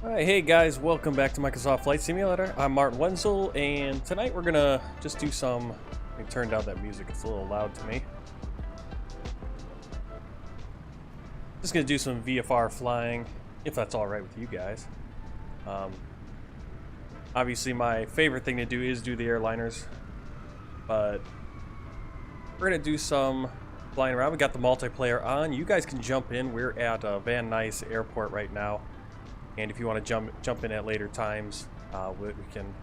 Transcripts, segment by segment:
Alright, hey guys, welcome back to Microsoft Flight Simulator. I'm Martin Wenzel, and tonight we're gonna just do some... Let me turn down that music, it's a little loud to me. Just gonna do some VFR flying, if that's alright with you guys. Obviously my favorite thing to do is do the airliners, but we're gonna do some flying around. We got the multiplayer on. You guys can jump in. We're at Van Nuys Airport right now. And if you want to jump in at later times, we can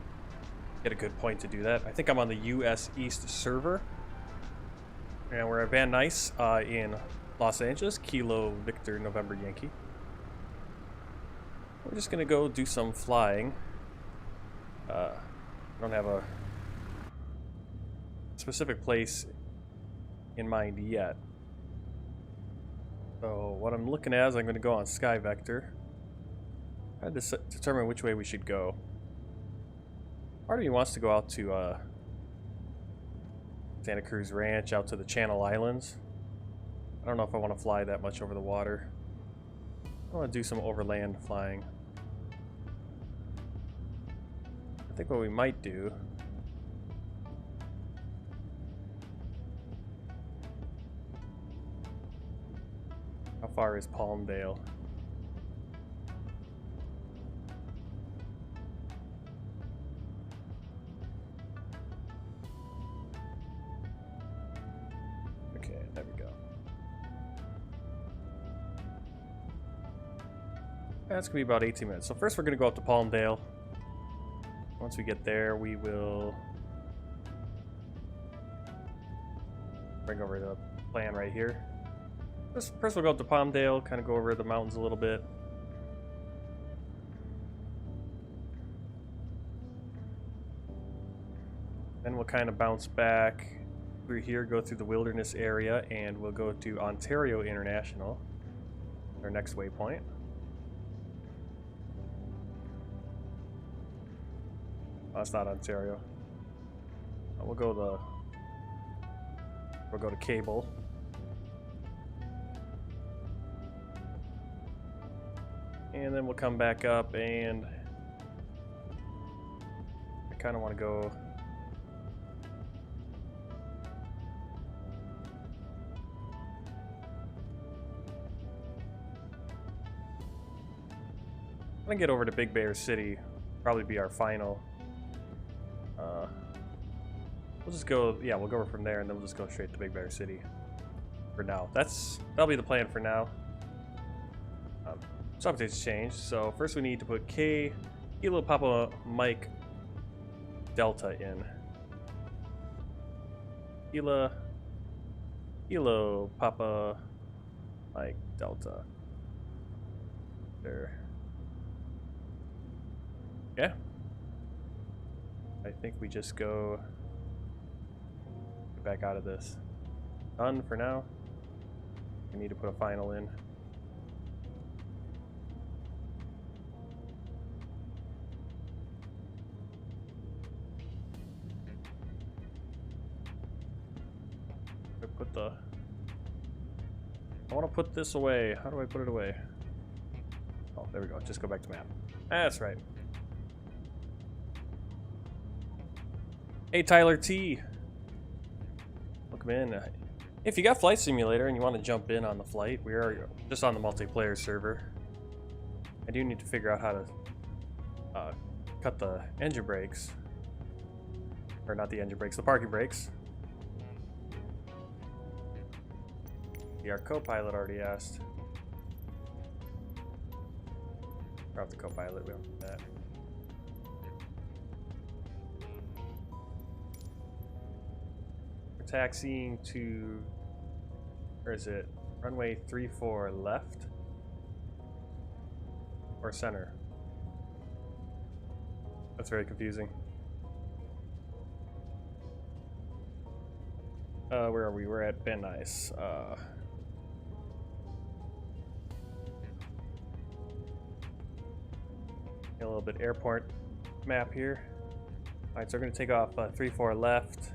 get a good point to do that. I think I'm on the US East server. And we're at Van Nuys in Los Angeles, Kilo Victor November Yankee. We're just going to go do some flying. I don't have a specific place in mind yet. So what I'm looking at is I'm going to go on Sky Vector. I had to determine which way we should go. Part of me wants to go out to Santa Cruz Ranch, out to the Channel Islands. I don't know if I want to fly that much over the water. I want to do some overland flying. I think what we might do... How far is Palmdale? There we go. That's gonna be about 18 minutes. So first we're gonna go up to Palmdale. Once we get there, we will bring over the plan right here. First we'll go up to Palmdale, kind of go over the mountains a little bit. Then we'll kind of bounce back through here, go through the wilderness area, and we'll go to Ontario International, our next waypoint. Oh, that's not Ontario. We'll go to Cable. And then we'll come back up, and I kind of want to go get over to Big Bear City, probably be our final. We'll just go, yeah, we'll go from there, and then we'll just go straight to Big Bear City for now. That'll be the plan for now. Some updates changed. So first we need to put Kilo Papa Mike Delta in. Kilo Papa Mike Delta. There. Yeah. I think we just get back out of this. Done for now. We need to put a final in. I want to put this away. How do I put it away? Oh, there we go. Just go back to map. That's right. Hey, Tyler T. Welcome in. If you got Flight Simulator and you want to jump in on the flight, we are just on the multiplayer server. I do need to figure out how to cut the engine brakes. Or not the engine brakes, the parking brakes. Our co-pilot already asked. Drop the co-pilot, we don't do that. We're taxiing to, where is it? Runway 34 left? Or center? That's very confusing. Where are we? We're at Van Nuys. A little bit airport map here. Alright, so we're going to take off 34 left.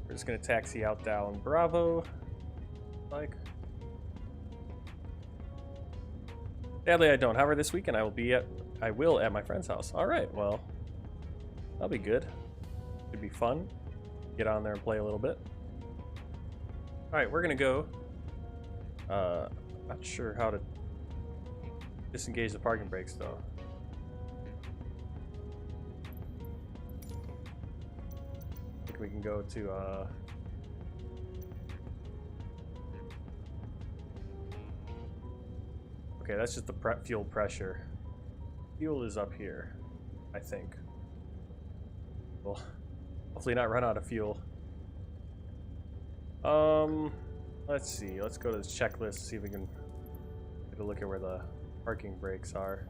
We're just going to taxi out down Bravo. Like. Sadly, I don't. However, this weekend I will at my friend's house. All right, well, that'll be good. Should be fun. Get on there and play a little bit. All right, we're gonna go. Not sure how to disengage the parking brakes though. I think we can go to okay, that's just the fuel pressure. Fuel is up here, I think. Well, hopefully not run out of fuel. Let's see. Let's go to this checklist, see if we can get a look at where the parking brakes are.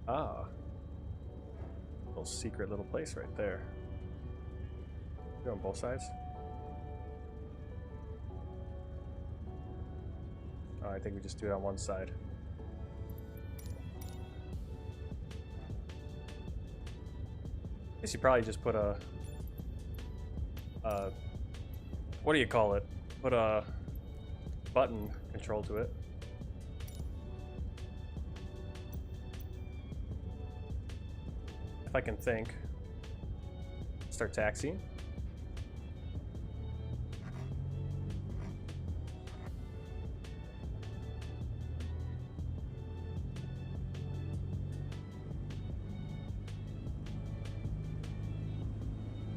Ah. Little secret little place right there. Go on both sides. Oh, I think we just do it on one side. I guess you probably just put a what do you call it? Put a button control to it. If I can think. Start taxiing.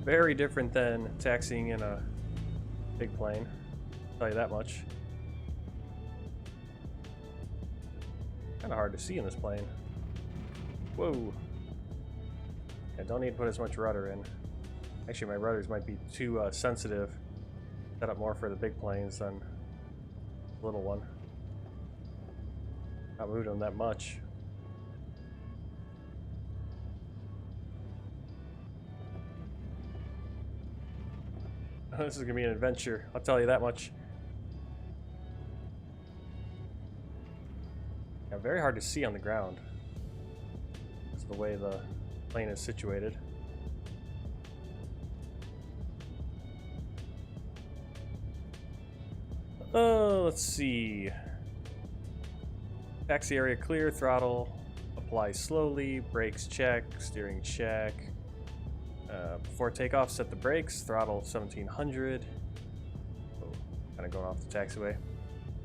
Very different than taxiing in a big plane, I'll tell you that much. Kind of hard to see in this plane. Whoa. I don't need to put as much rudder in. Actually, my rudders might be too sensitive. Set up more for the big planes than the little one. Not moving them that much. This is gonna be an adventure, I'll tell you that much. Yeah, very hard to see on the ground. That's the way the plane is situated. Oh, let's see. Taxi area clear, throttle, apply slowly, brakes check, steering check. Before takeoff, set the brakes, throttle 1700. Oh, kind of going off the taxiway.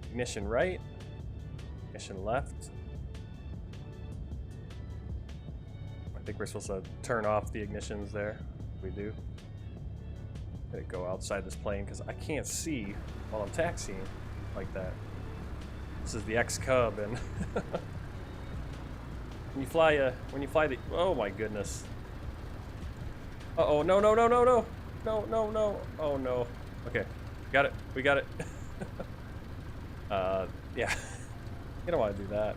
Ignition right, ignition left. I think we're supposed to turn off the ignitions there. We do. Let it go outside this plane because I can't see while I'm taxiing like that. This is the XCub, and when you fly the, oh my goodness. Uh-oh, no, no, no, no, no. No, no, no. Oh, no. Okay, got it. We got it. Yeah. You don't want to do that.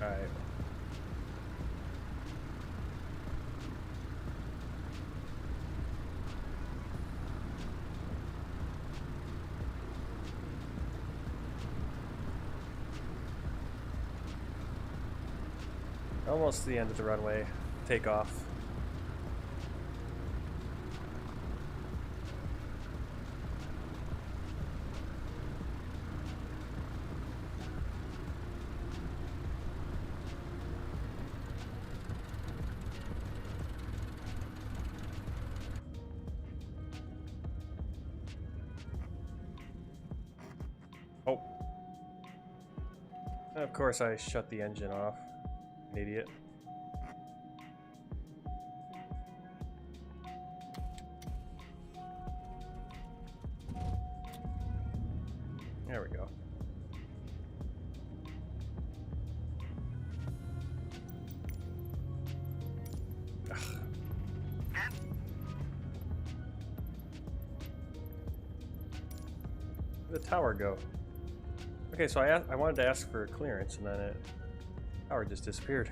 Alright. Almost to the end of the runway. Takeoff. Oh. And of course I shut the engine off. An idiot. There we go. Ugh. Where'd the tower go? Okay, so I wanted to ask for clearance, and then the tower just disappeared.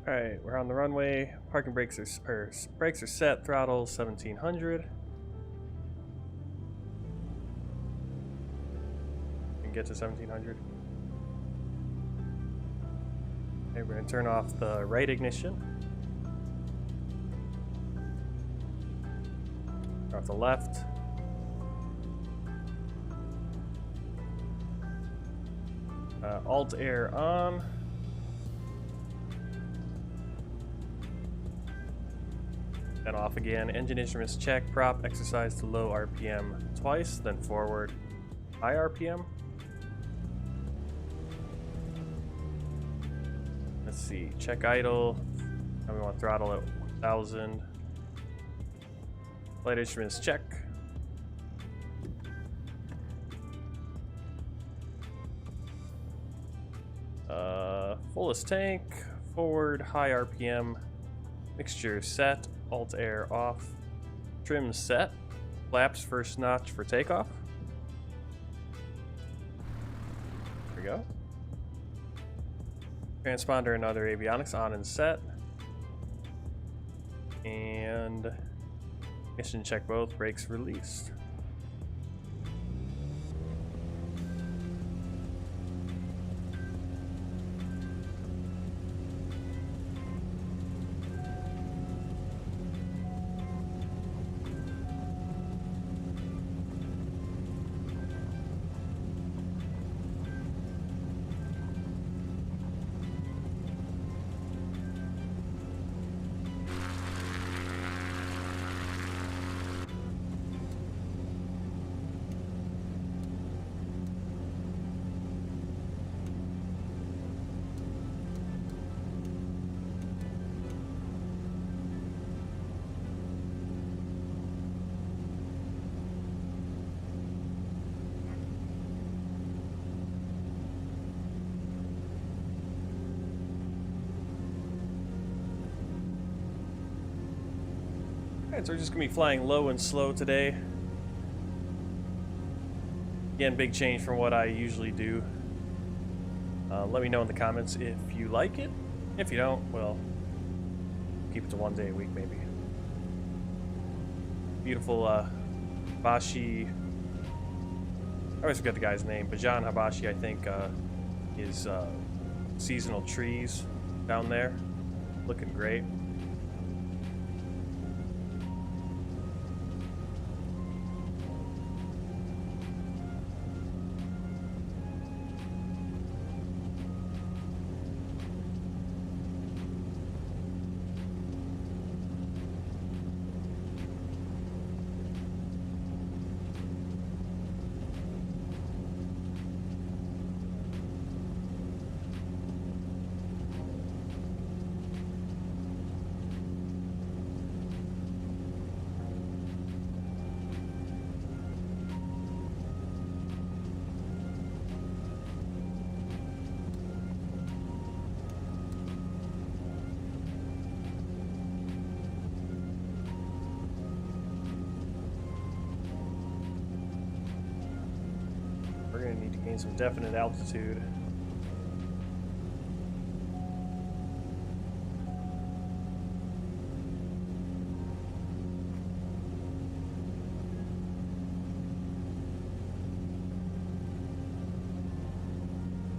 Alright, we're on the runway. Parking brakes are set. Throttle 1700. We can get to 1700. Okay, we're gonna turn off the right ignition. Turn off the left. Alt air on. Then off again. Engine instruments check. Prop exercise to low RPM twice, then forward high RPM. Let's see. Check idle. And we want throttle at 1000. Flight instruments check. Fullest tank. Forward high RPM. Mixture set. Alt air off. Trim set. Flaps first notch for takeoff. There we go. Transponder and other avionics on and set. And mission check both. Brakes released. Alright, so we're just going to be flying low and slow today. Again, big change from what I usually do. Let me know in the comments if you like it. If you don't, well, keep it to 1 day a week maybe. Beautiful Habashi. I always forget the guy's name, but John Habashi, I think, is seasonal trees down there. Looking great. We're going to need to gain some definite altitude.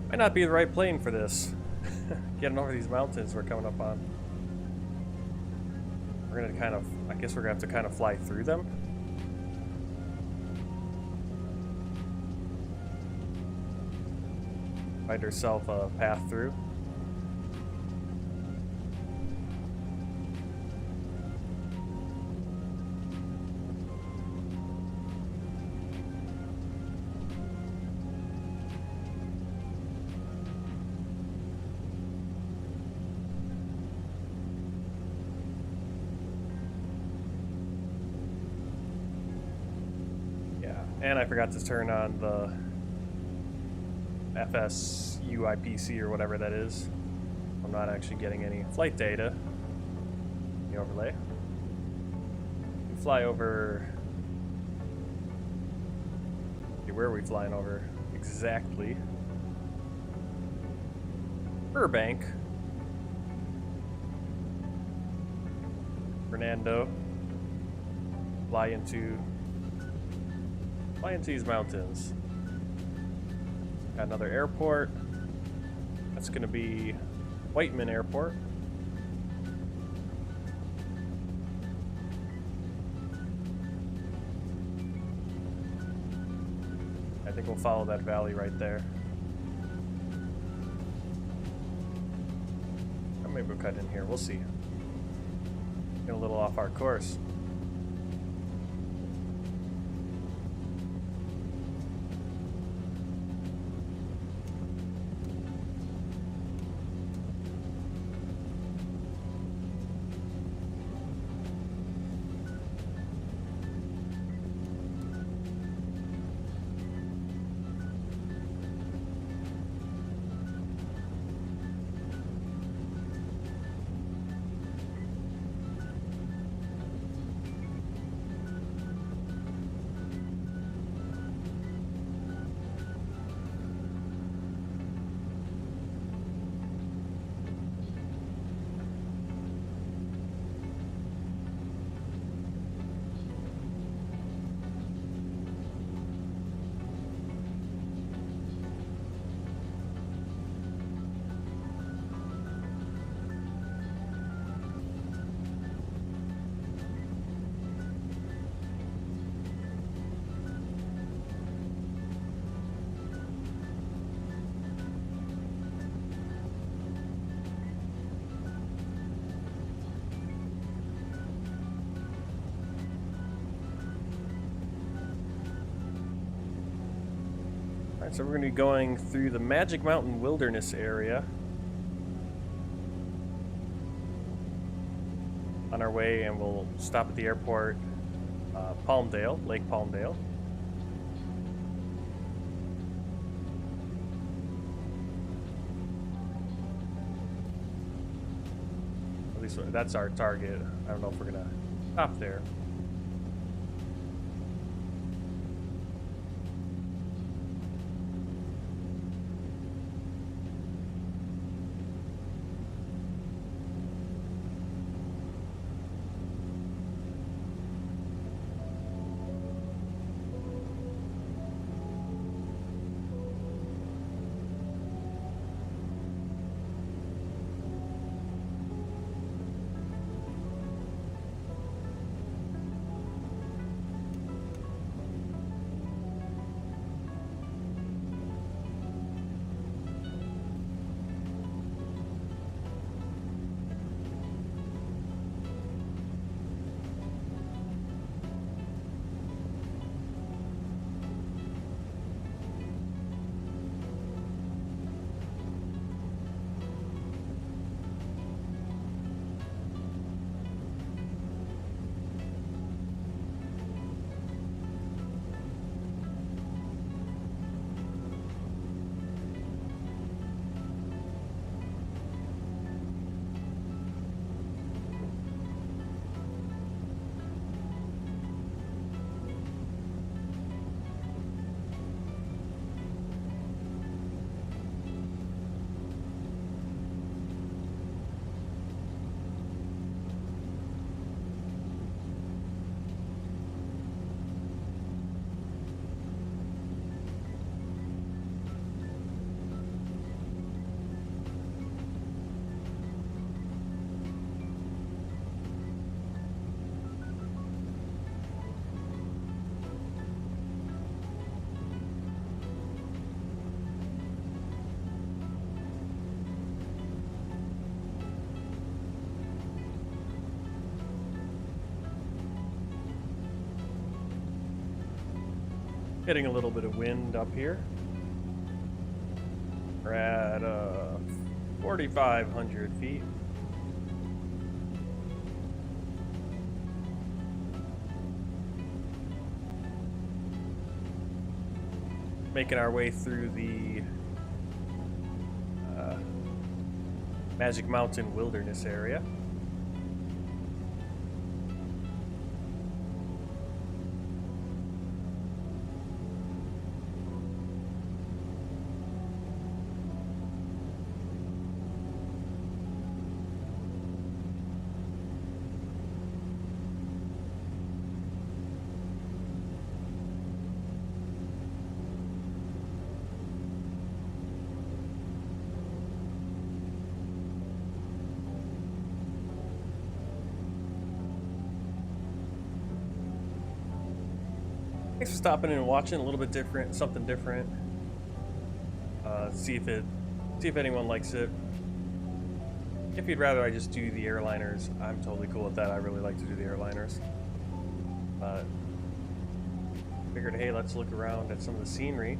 Might not be the right plane for this. Getting over these mountains we're coming up on. We're going to kind of, I guess we're going to have to kind of fly through them. Find herself a path through. Yeah, and I forgot to turn on the FS UIPC or whatever that is. I'm not actually getting any flight data. The overlay. We fly over. Okay, where are we flying over exactly? Burbank. Fernando. Fly into these mountains. Got another airport. That's going to be Whiteman Airport. I think we'll follow that valley right there. Or maybe we'll cut in here. We'll see. Get a little off our course. So we're going to be going through the Magic Mountain Wilderness area on our way, and we'll stop at the airport, Palmdale, Lake Palmdale. At least that's our target. I don't know if we're going to stop there. Getting a little bit of wind up here. We're at 4,500 feet. Making our way through the Magic Mountain Wilderness area. Thanks for stopping in and watching. A little bit different, something different. See if anyone likes it. If you'd rather I just do the airliners, I'm totally cool with that. I really like to do the airliners. But figured, hey, let's look around at some of the scenery.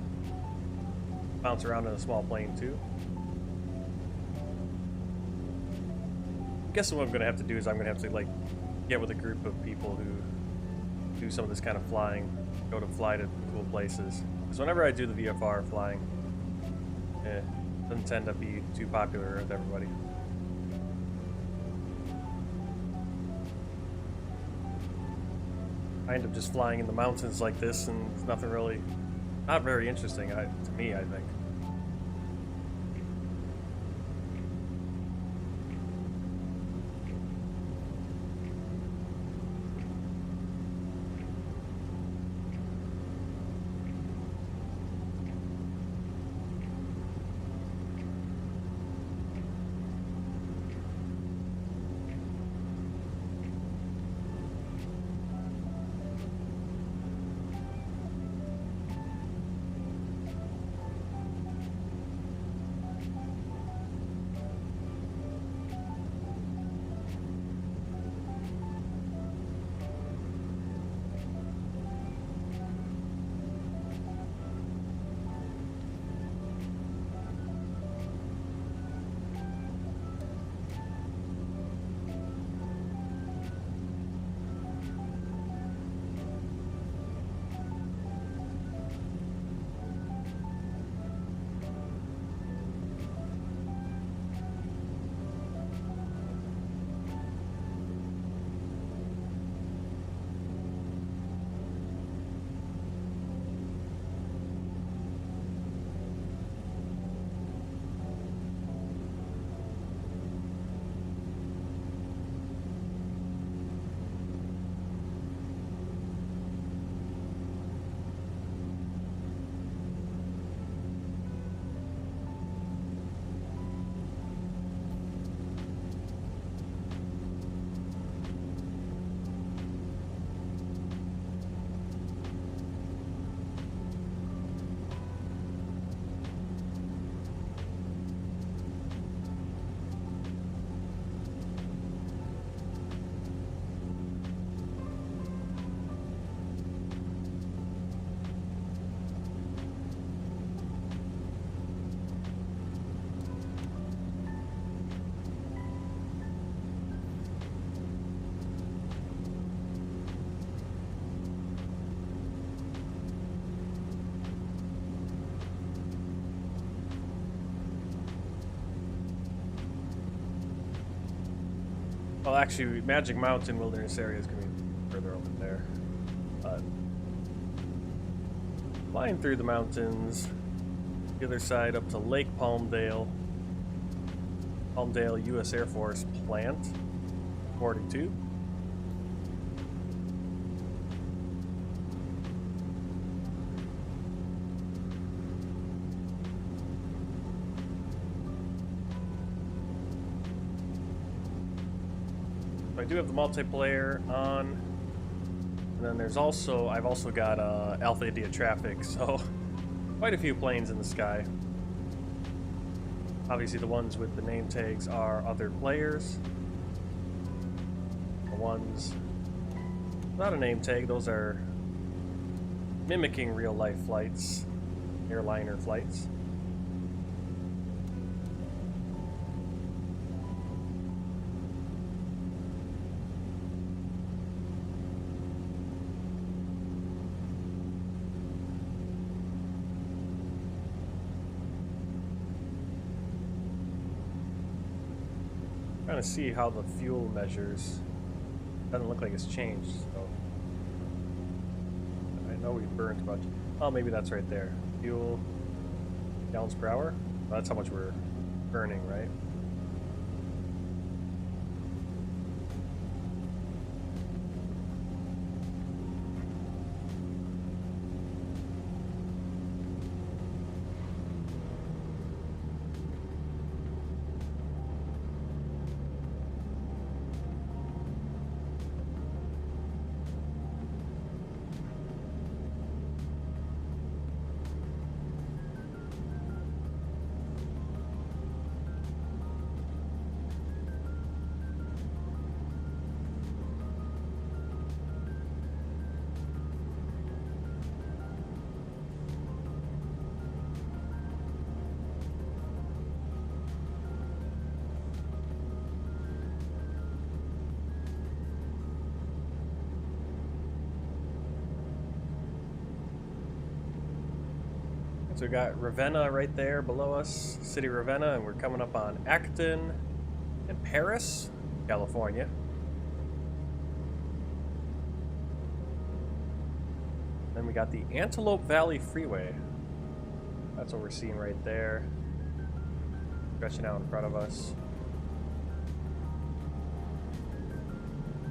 Bounce around in a small plane too. Guessing what I'm gonna have to do is I'm gonna have to like get with a group of people who do some of this kind of flying, fly to cool places. Because whenever I do the VFR flying, doesn't tend to be too popular with everybody. I end up just flying in the mountains like this, and it's nothing really, not very interesting to me, I think. Well, actually, Magic Mountain Wilderness Area is going to be further over there. But flying through the mountains, the other side up to Lake Palmdale, U.S. Air Force Plant 42. I do have the multiplayer on, and then there's also, I've also got Alpha India traffic, so quite a few planes in the sky. Obviously the ones with the name tags are other players. The ones without a name tag, those are mimicking real life flights, airliner flights. Trying to see how the fuel measures. Doesn't look like it's changed, so I know we burned a bunch. Oh, maybe that's right there. Fuel gallons per hour. Well, that's how much we're burning, right? So we got Ravenna right there below us, City Ravenna, and we're coming up on Acton and Paris, California. Then we got the Antelope Valley Freeway. That's what we're seeing right there, stretching out in front of us.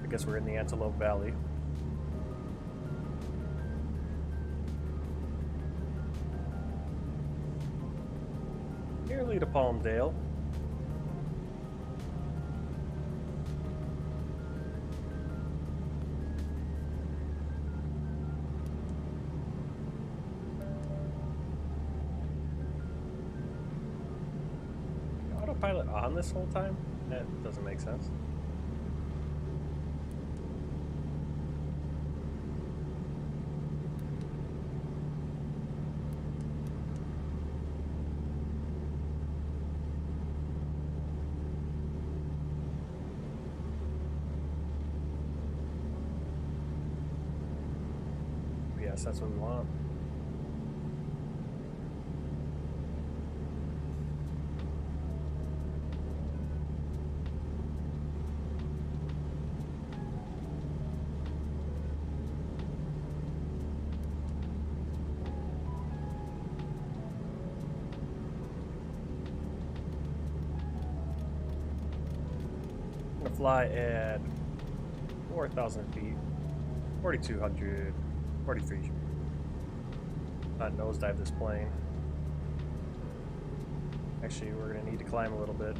I guess we're in the Antelope Valley. Nearly to Palmdale. Autopilot on this whole time? That doesn't make sense. Yes, that's what we want. I'm gonna fly at 4,000 feet, 4,200. 43. Not nosedive this plane. Actually, we're gonna need to climb a little bit.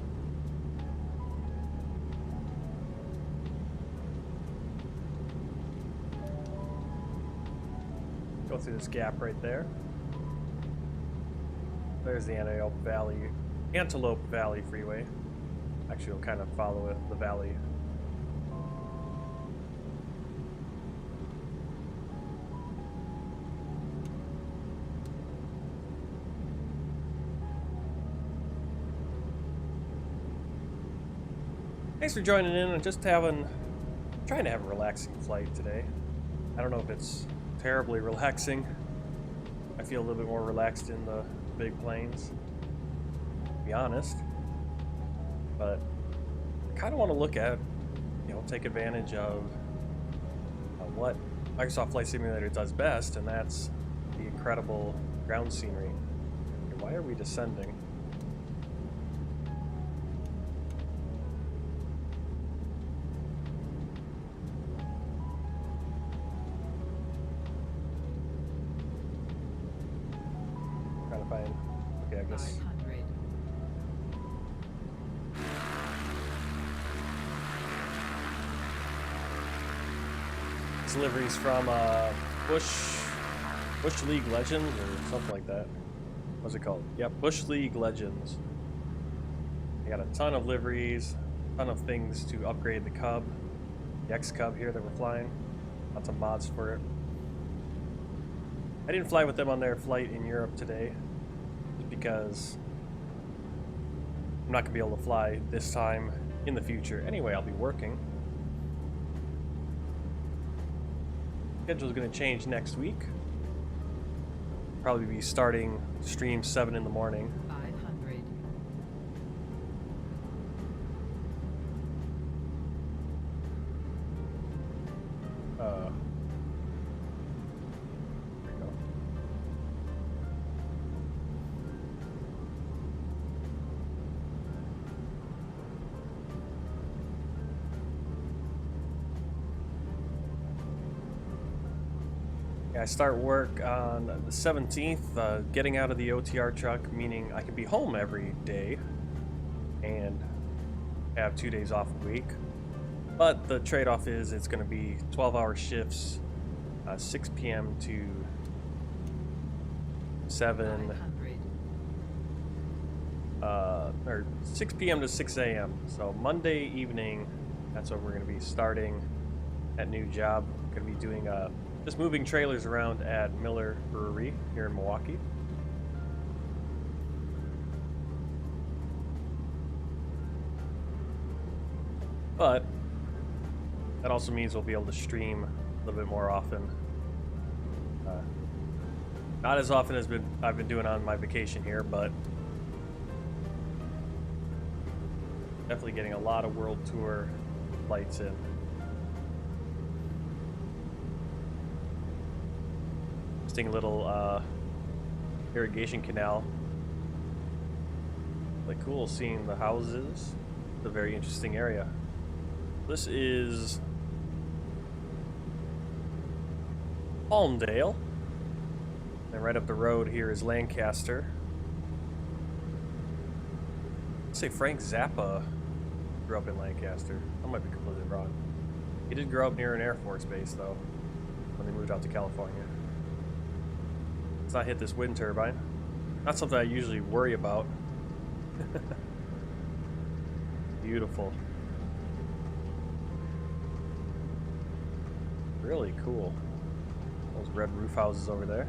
Go through this gap right there. There's the Antelope Valley Freeway. Actually, we'll kind of follow it, the valley. Thanks for joining in and just trying to have a relaxing flight today. I don't know if it's terribly relaxing. I feel a little bit more relaxed in the big planes, to be honest. But I kind of want to look at, take advantage of what Microsoft Flight Simulator does best, and that's the incredible ground scenery. Okay, why are we descending? Okay, I guess. This livery's from Bush League Legends or something like that. What's it called? Yep, Bush League Legends. They got a ton of liveries, a ton of things to upgrade the Cub, the XCub here that we're flying. Lots of mods for it. I didn't fly with them on their flight in Europe today, because I'm not going to be able to fly this time in the future. Anyway, I'll be working. Schedule's going to change next week. Probably be starting stream 7 in the morning. 500. There we go. I start work on the 17th, getting out of the OTR truck, meaning I can be home every day and have 2 days off a week. But the trade-off is it's going to be 12-hour shifts, 6 p.m. to 7, 500. or 6 p.m. to 6 a.m. So Monday evening, that's what we're going to be starting that new job. We're going to be doing just moving trailers around at Miller Brewery here in Milwaukee. But that also means we'll be able to stream a little bit more often. Not as often as I've been doing on my vacation here, but definitely getting a lot of World Tour flights in. Interesting little irrigation canal. Like cool seeing the houses. It's a very interesting area. This is Palmdale. And right up the road here is Lancaster. I'd say Frank Zappa grew up in Lancaster. I might be completely wrong. He did grow up near an Air Force base though, when they moved out to California. Let's not hit this wind turbine. Not something I usually worry about. Beautiful. Really cool. Those red roof houses over there.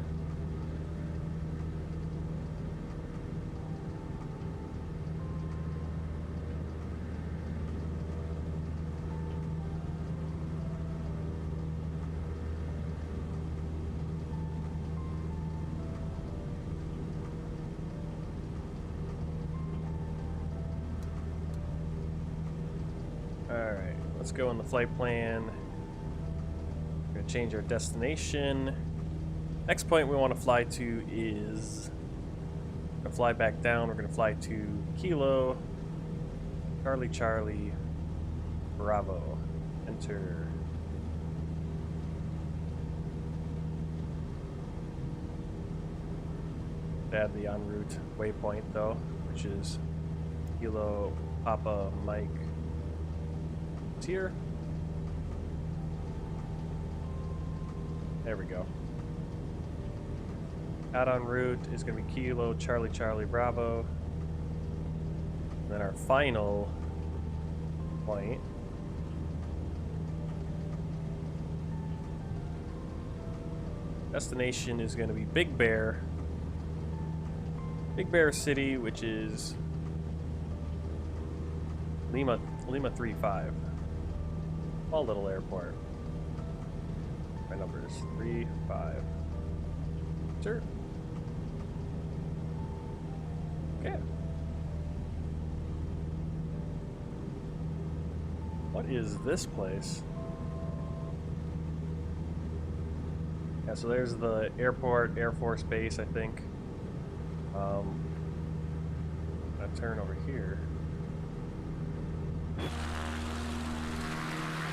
Alright, let's go on the flight plan. We're going to change our destination. Next point we want to fly to is... We're going to fly back down. We're going to fly to Kilo, Charlie Charlie, Bravo. Enter. Add the en route waypoint though, which is Kilo Papa Mike. Here. There we go. Out en route is going to be Kilo Charlie Charlie Bravo. And then our final point destination is going to be Big Bear City, which is Lima 35. Small little airport. My number is 35. Sure. Okay. What is this place? Yeah, so there's the airport, Air Force Base, I think. I turn over here. What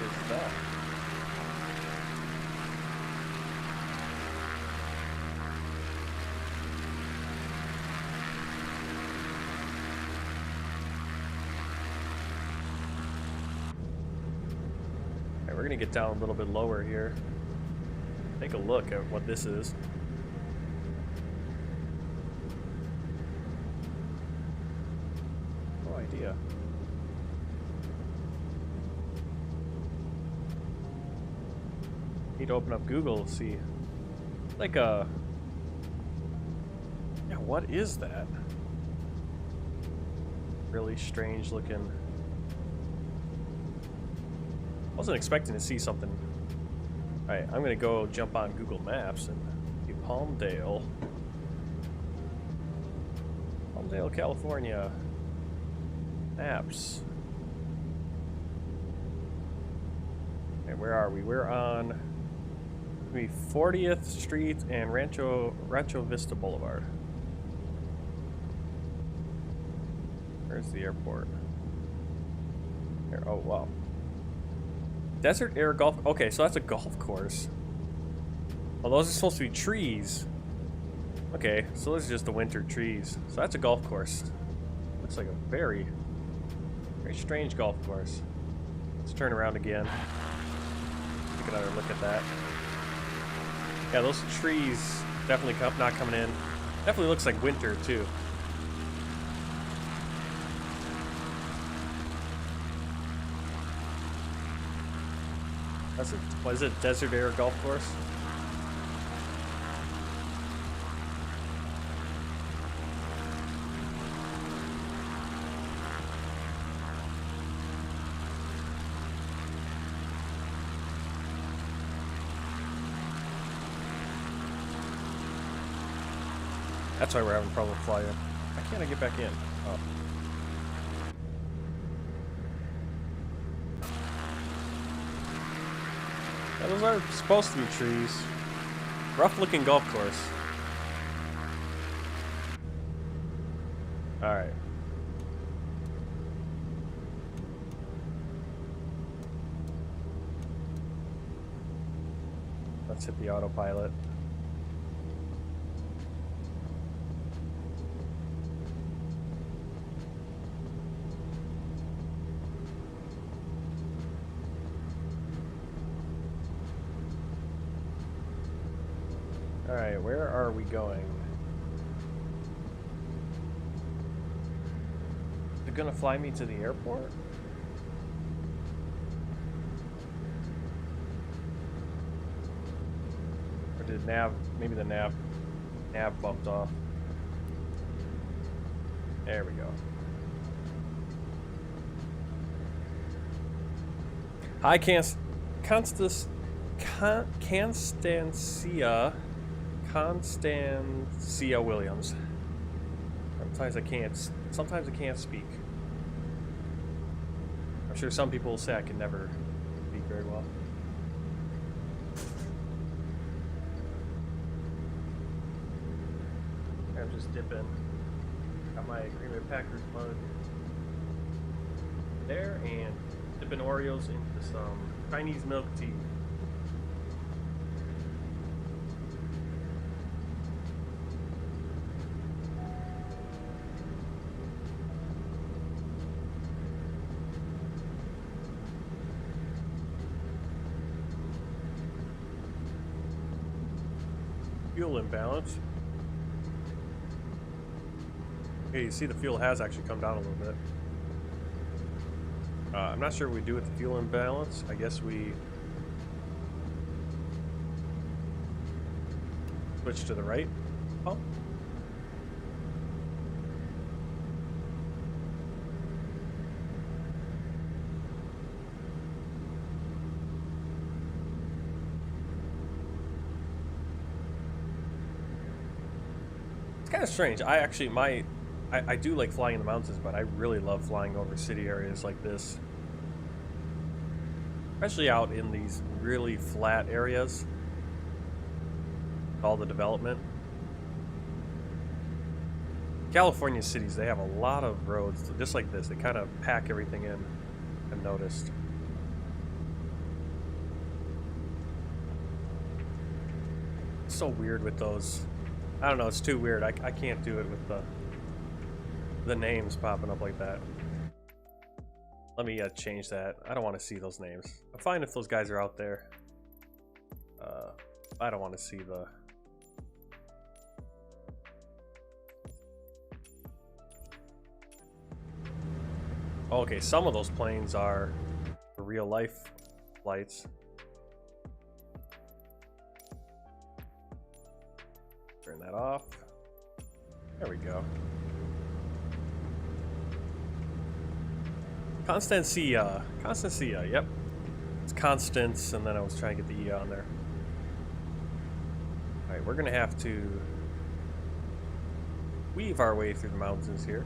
is that? Alright, we're gonna get down a little bit lower here. Take a look at what this is. No idea. Need to open up Google to see. Like a... Yeah, what is that? Really strange looking. Wasn't expecting to see something. Alright, I'm gonna go jump on Google Maps and see Palmdale, California. Maps. Okay, where are we? We're on 40th Street and Rancho Vista Boulevard. Where's the airport? Here, oh wow. Desert Air Golf. Okay, so that's a golf course. Well, those are supposed to be trees. Okay, so those are just the winter trees. So that's a golf course. Looks like a very strange golf course. Let's turn around again. Take another look at that. Yeah, those trees definitely not coming in. Definitely looks like winter too. What is it? Desert Air Golf Course? That's why we're having trouble flying. Why can't I get back in? Oh. Yeah, those are supposed to be trees. Rough looking golf course. Alright. Let's hit the autopilot. Alright, where are we going? Is it gonna fly me to the airport? Or did maybe the nav bumped off. There we go. Hi, Constancia Williams. Sometimes I can't speak. I'm sure some people will say I can never speak very well. I'm just dipping. Got my Green Bay Packers mug there and dipping Oreos into some Chinese milk tea. Fuel imbalance. Okay, you see the fuel has actually come down a little bit. I'm not sure what we do with the fuel imbalance. I guess we switch to the right pump. Kind of strange. I do like flying in the mountains, but I really love flying over city areas like this, especially out in these really flat areas. All the development. California cities, they have a lot of roads just like this. They kind of pack everything in. I've noticed. It's so weird with those. I don't know, it's too weird. I can't do it with the names popping up like that. Let me change that. I don't want to see those names. I'm fine if those guys are out there. I don't want to see the... Okay, some of those planes are the real life flights. Turn that off. There we go. Constancia, yep. It's Constance, and then I was trying to get the E on there. Alright, we're gonna have to weave our way through the mountains here.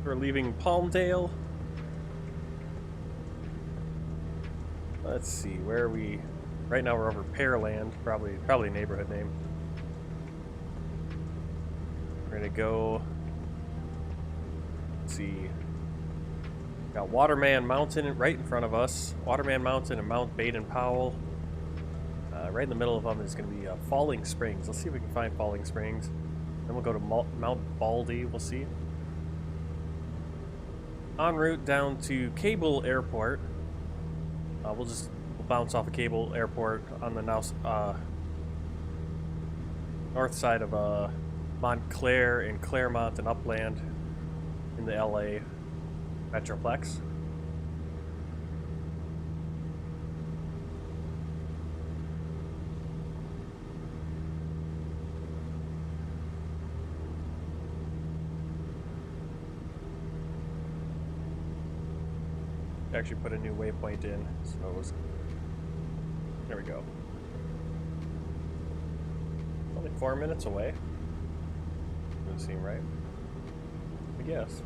We're leaving Palmdale. Let's see, where are we? Right now we're over Pearland, probably a neighborhood name. We're gonna go. Let's see. Got Waterman Mountain right in front of us. Waterman Mountain and Mount Baden-Powell. Right in the middle of them is going to be Falling Springs. Let's see if we can find Falling Springs. Then we'll go to Mount Baldy. We'll see. En route down to Cable Airport. We'll bounce off of Cable Airport on the north side of Montclair and Claremont and Upland in the LA Metroplex. Actually put a new waypoint in, so it was, there we go. Only 4 minutes away. Doesn't seem right, I guess.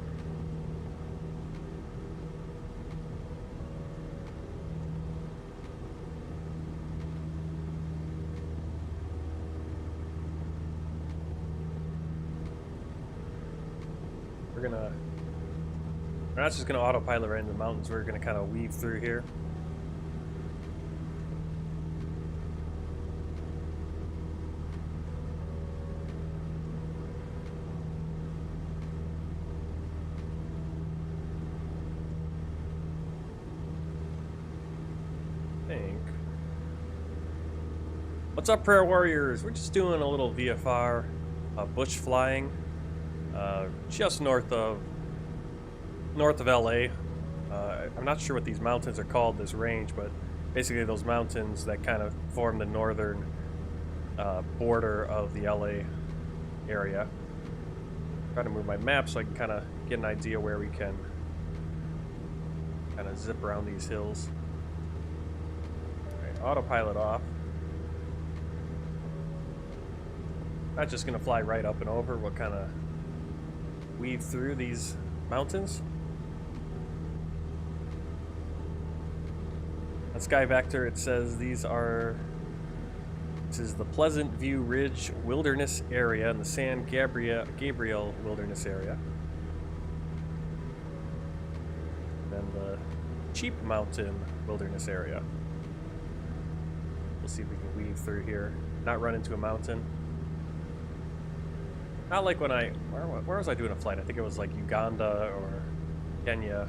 We're not just going to autopilot right into the mountains, we're going to kind of weave through here. What's up, Prayer Warriors? We're just doing a little VFR bush flying just north of LA. I'm not sure what these mountains are called, this range, but basically those mountains that kind of form the northern border of the LA area. I'm trying to move my map so I can kind of get an idea where we can kind of zip around these hills. Alright, autopilot off. Not just gonna fly right up and over, we'll kind of weave through these mountains. On Sky Vector it says this is the Pleasant View Ridge Wilderness Area and the San Gabriel Wilderness Area. And then the Cheap Mountain Wilderness Area. We'll see if we can weave through here, not run into a mountain. Not like when where was I doing a flight? I think it was like Uganda or Kenya.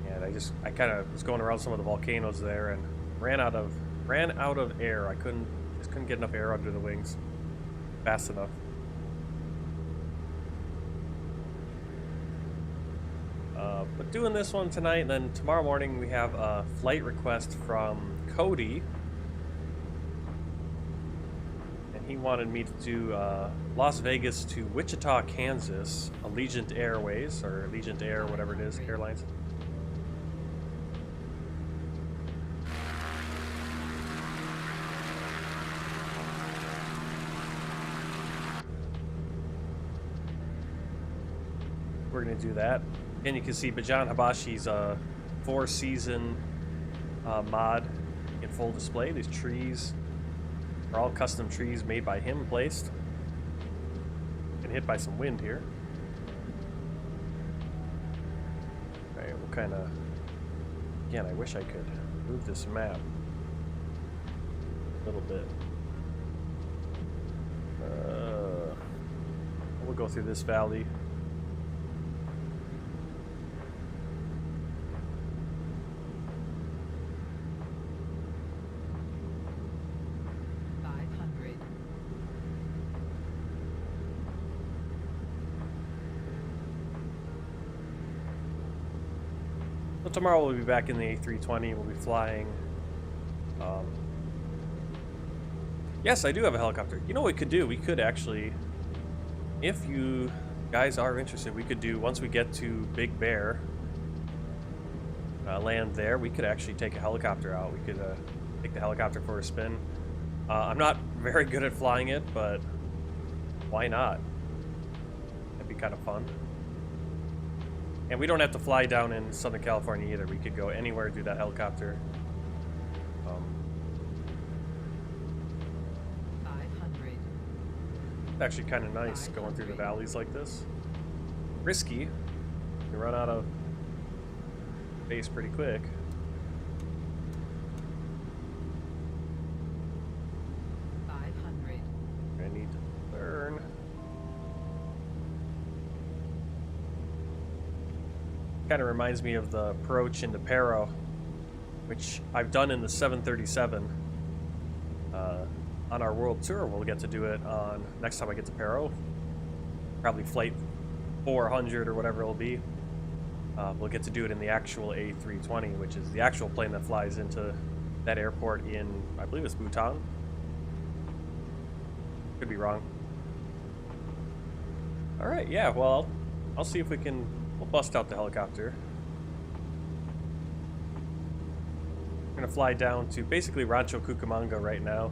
And I kind of was going around some of the volcanoes there and ran out of air. I just couldn't get enough air under the wings fast enough. But doing this one tonight, and then tomorrow morning we have a flight request from Cody. He wanted me to do Las Vegas to Wichita, Kansas, Allegiant Airways, or Allegiant Air, whatever it is, Airlines. We're going to do that. And you can see Bajan Habashi's 4-season mod in full display. These trees are all custom trees made by him, placed. Get hit by some wind here. Alright, we'll kind of... Again, I wish I could move this map a little bit. We'll go through this valley. So tomorrow we'll be back in the A320. We'll be flying. Yes, I do have a helicopter. You know what we could do? We could actually, if you guys are interested, we could do, once we get to Big Bear, land there, we could actually take a helicopter out. We could take the helicopter for a spin. I'm not very good at flying it, but why not? That'd be kind of fun. And we don't have to fly down in Southern California either. We could go anywhere, do that helicopter. 500. It's actually kind of nice going through the valleys like this. Risky. You run out of space pretty quick. I need to burn. Kind of reminds me of the approach into Pero, which I've done in the 737. on our world tour. We'll get to do it on next time I get to Paro. Probably flight 400 or whatever it'll be. We'll get to do it in the actual A320, which is the actual plane that flies into that airport in, I believe it's Bhutan. Could be wrong. All right, yeah, well, I'll see if we'll bust out the helicopter. We're gonna fly down to basically Rancho Cucamonga right now.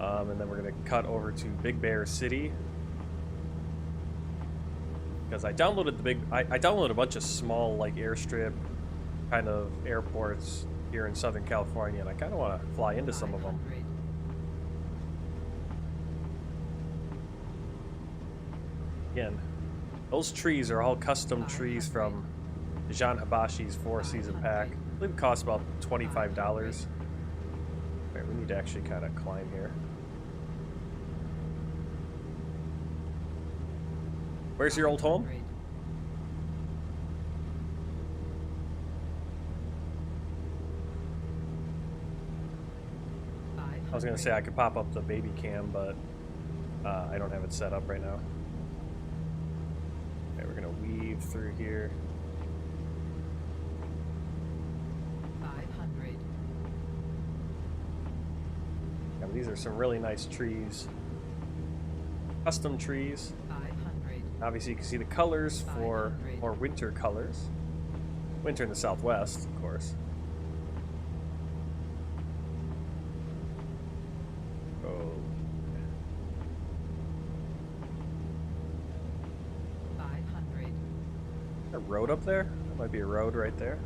And then we're gonna cut over to Big Bear City. Because I downloaded I downloaded a bunch of small, like, airstrip kind of airports here in Southern California, and I kind of want to fly into some of them. Again, those trees are all custom trees from Jean Habashi's 4-season pack. I believe it costs about $25. Alright, we need to actually kind of climb here. Where's your old home? I was gonna say I could pop up the baby cam, but I don't have it set up right now. Okay, we're gonna weave through here. 500. Yeah, these are some really nice trees. Custom trees. 500. Obviously, you can see the colors for more winter colors. Winter in the Southwest, of course. Oh. 500. A road up there? That might be a road right there.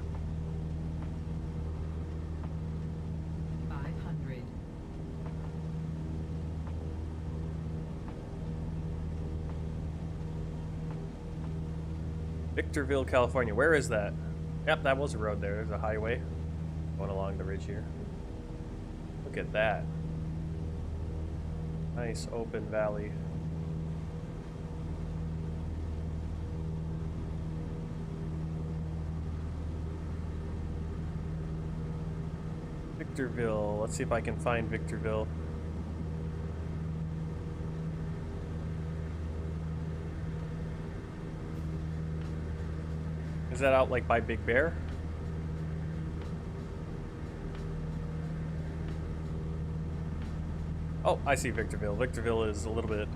500. Victorville, California. Where is that? Yep, that was a road there. There's a highway going along the ridge here. Look at that. Nice open valley. Victorville. Let's see if I can find Victorville. Is that out like by Big Bear? Oh, I see Victorville. Victorville is a little bit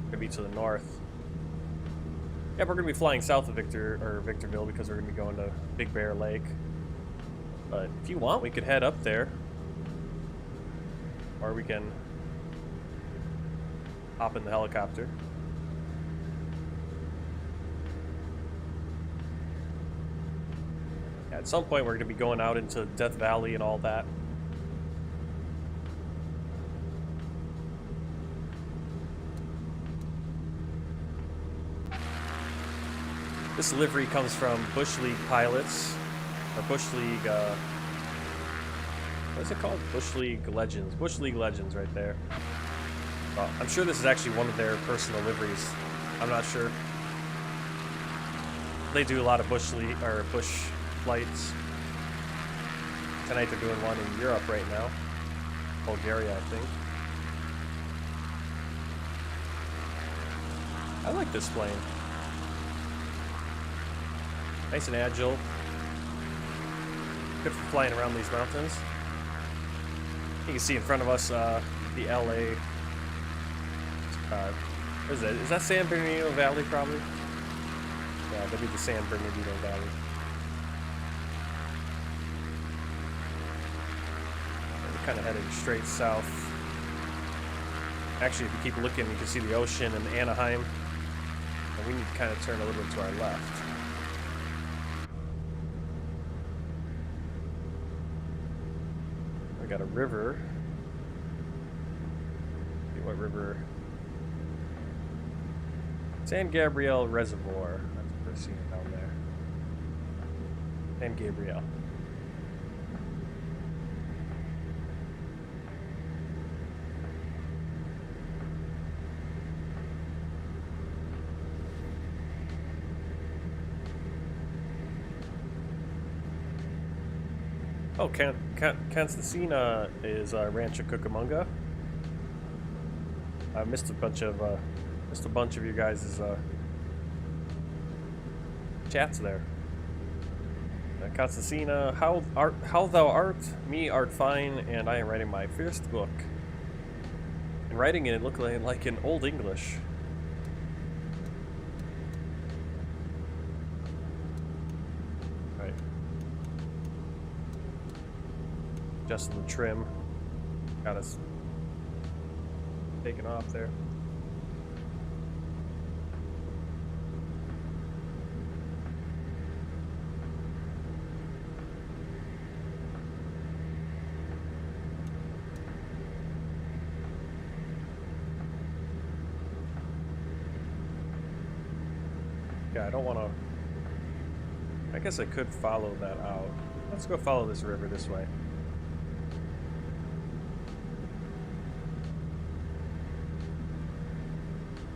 gonna be to the north. Yeah, we're gonna be flying south of Victorville because we're gonna be going to Big Bear Lake. But if you want, we could head up there, or we can hop in the helicopter. Yeah, at some point, we're gonna be going out into Death Valley and all that. This livery comes from Bush League Pilots, or Bush League, what is it called? Bush League Legends. Bush League Legends right there. Well, I'm sure this is actually one of their personal liveries. I'm not sure. They do a lot of Bush League, or Bush flights. Tonight they're doing one in Europe right now. Bulgaria, I think. I like this plane. Nice and agile. Good for flying around these mountains. You can see in front of us the LA. What is that? Is that San Bernardino Valley, probably? Yeah, that'd be the San Bernardino Valley. We're kind of headed straight south. Actually, if you keep looking, you can see the ocean and Anaheim. And we need to kind of turn a little bit to our left. We got a river. See what river? San Gabriel Reservoir. That's what we're seeing down there. San Gabriel. Oh, Cancecina is Rancho Cucamonga. I missed a bunch of you guys' chats there. Constancina, how thou art, me art fine, and I am writing my first book. And writing it looked like in Old English. Right. Adjusting the trim. Got us taken off there. Yeah, I don't want to... I guess I could follow that out. Let's go follow this river this way.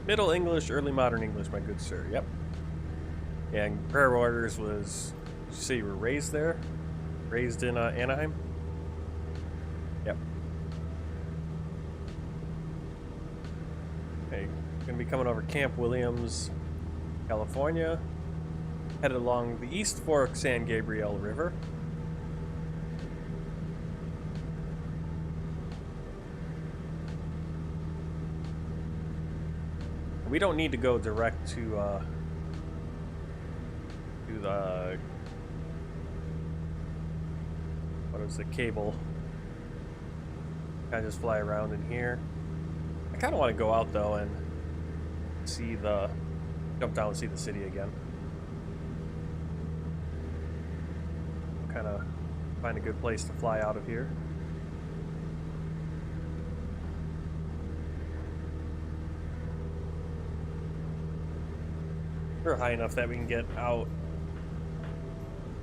Middle English, early modern English, my good sir. Yep. Yeah, and Prayer Warriors was... Did you say you were raised there? Raised in Anaheim? Yep. Okay, gonna be coming over Camp Williams, California, headed along the East Fork San Gabriel River. We don't need to go direct to the what is the cable. Kind of just fly around in here. I kind of want to go out though and see the jump down and see the city again. Kind of find a good place to fly out of here. We're high enough that we can get out.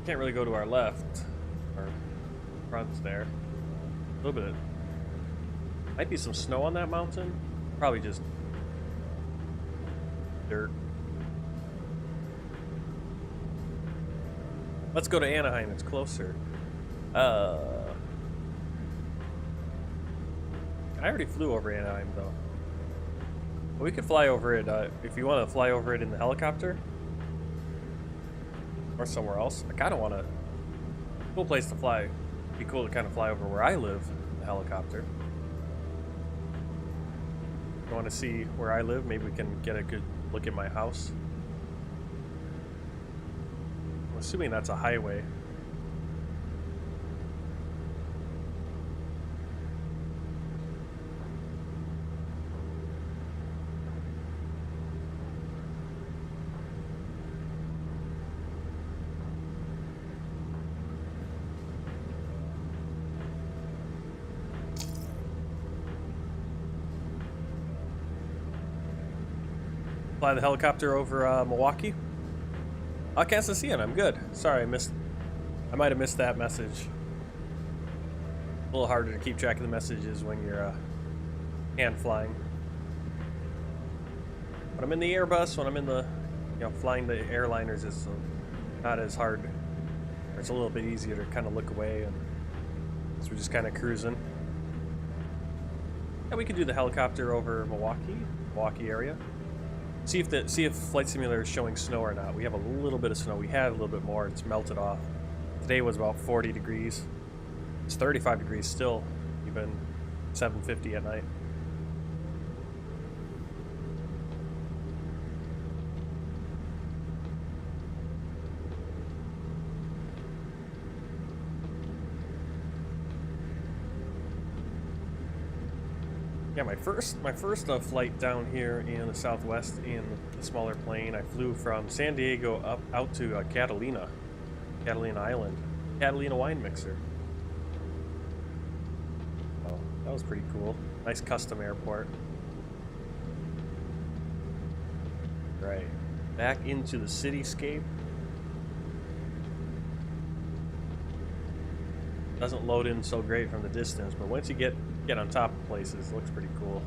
Can't really go to our left or front there. A little bit. Might be some snow on that mountain. Probably just dirt. Let's go to Anaheim, it's closer. I already flew over Anaheim though. But we could fly over it if you want to fly over it in the helicopter. Or somewhere else. I kind of want to... Cool place to fly. It'd be cool to kind of fly over where I live in the helicopter. You want to see where I live? Maybe we can get a good look at my house. I'm assuming that's a highway. Fly the helicopter over Milwaukee. I can't see it. I'm good. Sorry, I might have missed that message. A little harder to keep track of the messages when you're hand flying. When I'm in the Airbus, when I'm in the, flying the airliners, it's not as hard. It's a little bit easier to kind of look away, and so we're just kind of cruising. Yeah, we could do the helicopter over Milwaukee area. See if Flight Simulator is showing snow or not. We have a little bit of snow. We had a little bit more. It's melted off. Today was about 40 degrees. It's 35 degrees still, even 7:50 at night. Yeah, my first flight down here in the Southwest in the smaller plane, I flew from San Diego out to Catalina Island, Catalina wine mixer. Oh, that was pretty cool. Nice custom airport. Right, back into the cityscape. Doesn't load in so great from the distance, but once you get on top of places, it looks pretty cool.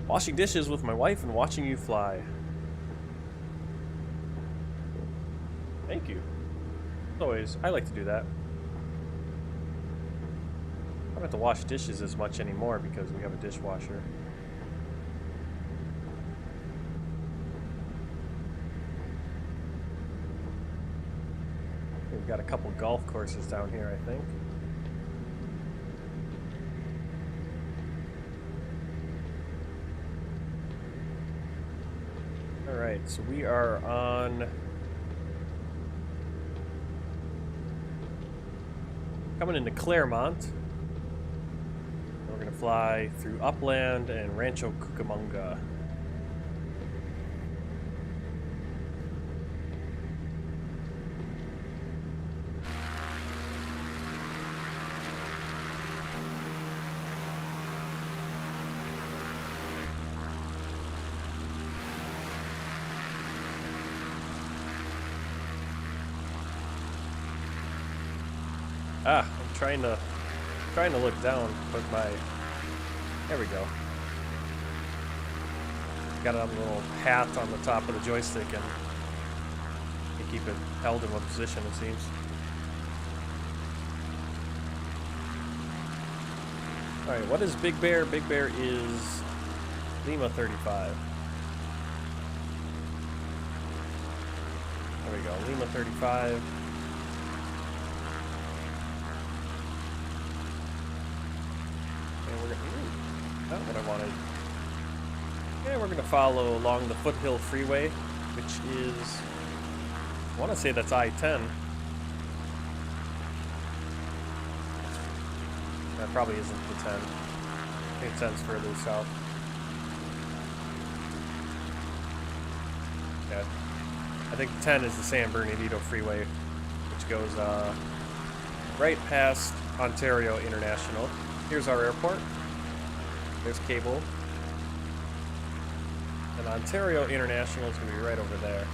Washing dishes with my wife and watching you fly. Thank you. As always, I like to do that. don't have to wash dishes as much anymore because we have a dishwasher. We've got a couple golf courses down here, I think. Alright, so we are on... coming into Claremont. We're going to fly through Upland and Rancho Cucamonga. I'm trying to look down, but there we go. Got a little hat on the top of the joystick and you keep it held in one position, it seems. Alright, what is Big Bear? Big Bear is Lima 35. There we go, Lima 35. Not what I wanted. Yeah, we're gonna follow along the Foothill Freeway, which is, I want to say that's I-10. That probably isn't the 10. I think 10's further south. Yeah, I think 10 is the San Bernardino Freeway, which goes right past Ontario International. Here's our airport. There's Cable. And Ontario International is going to be right over there.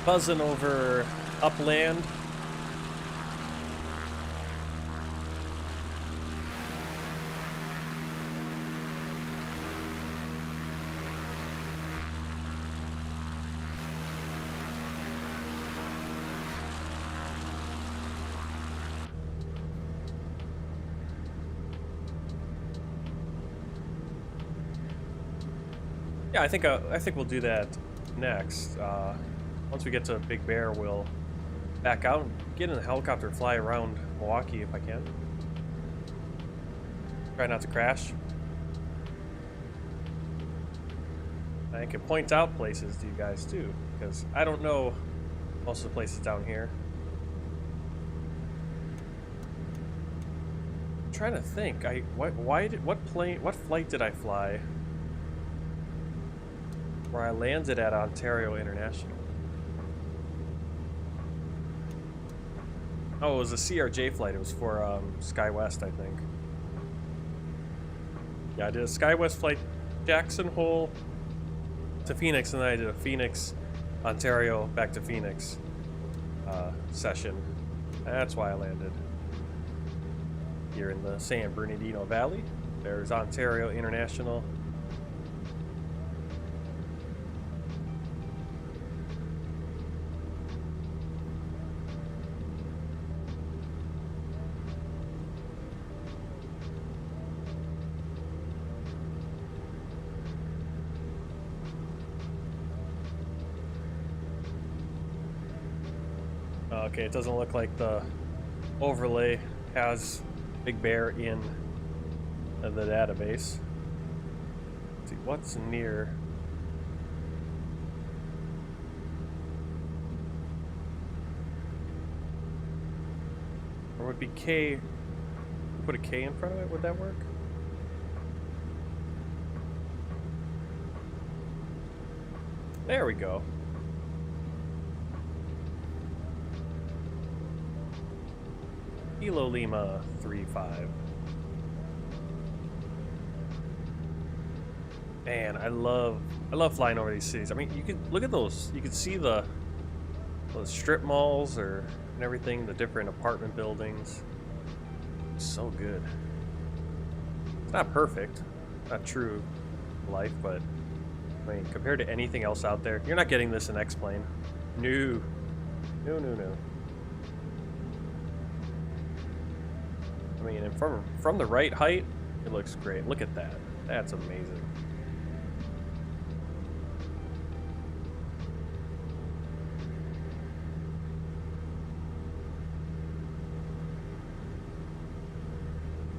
Buzzing over Upland. Yeah, I think we'll do that next. Once we get to Big Bear, we'll back out and get in the helicopter and fly around Milwaukee if I can. Try not to crash. I can point out places to you guys too, because I don't know most of the places down here. I'm trying to think. What flight did I fly where I landed at Ontario International? Oh, it was a CRJ flight. It was for SkyWest, I think. Yeah, I did a SkyWest flight, Jackson Hole to Phoenix, and then I did a Phoenix, Ontario, back to Phoenix session. That's why I landed here in the San Bernardino Valley. There's Ontario International. Okay, it doesn't look like the overlay has Big Bear in the database. Let's see what's near. would be K. Put a K in front of it, would that work? There we go. Kilo Lima 35. Man, I love flying over these cities. I mean, you can look at those. You can see those strip malls and everything, the different apartment buildings. So good. It's not perfect, not true life, but I mean, compared to anything else out there, you're not getting this in X-Plane. No. No. I mean, and from the right height, it looks great. Look at that. That's amazing.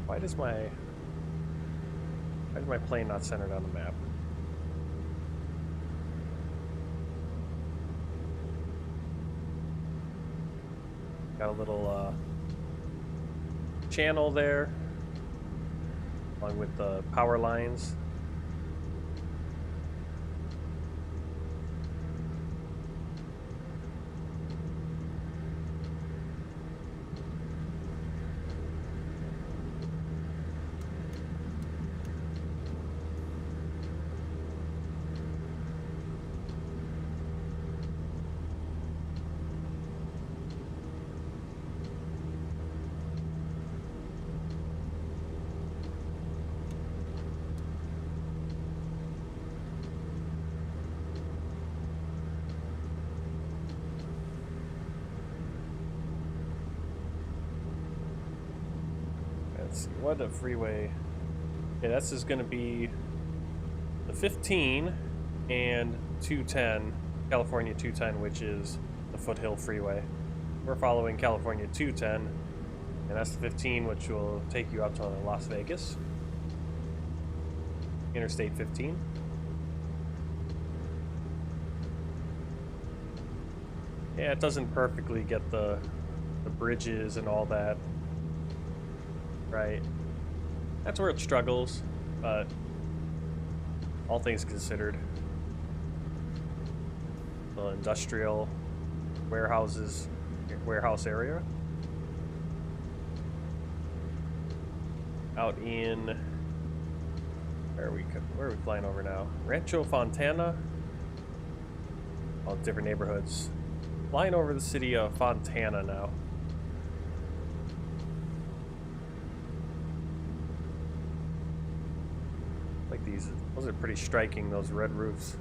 Why is my plane not centered on the map? Got a little channel there, along with the power lines. Let's see, what a freeway. Yeah, this is going to be the 15 and 210, California 210, which is the Foothill Freeway. We're following California 210, and that's the 15, which will take you up to Las Vegas. Interstate 15. Yeah, it doesn't perfectly get the bridges and all that. Right. That's where it struggles, but all things considered, the industrial warehouse area out in where are we flying over now? Rancho Fontana. All different neighborhoods. Flying over the city of Fontana now. Like those are pretty striking, those red roofs.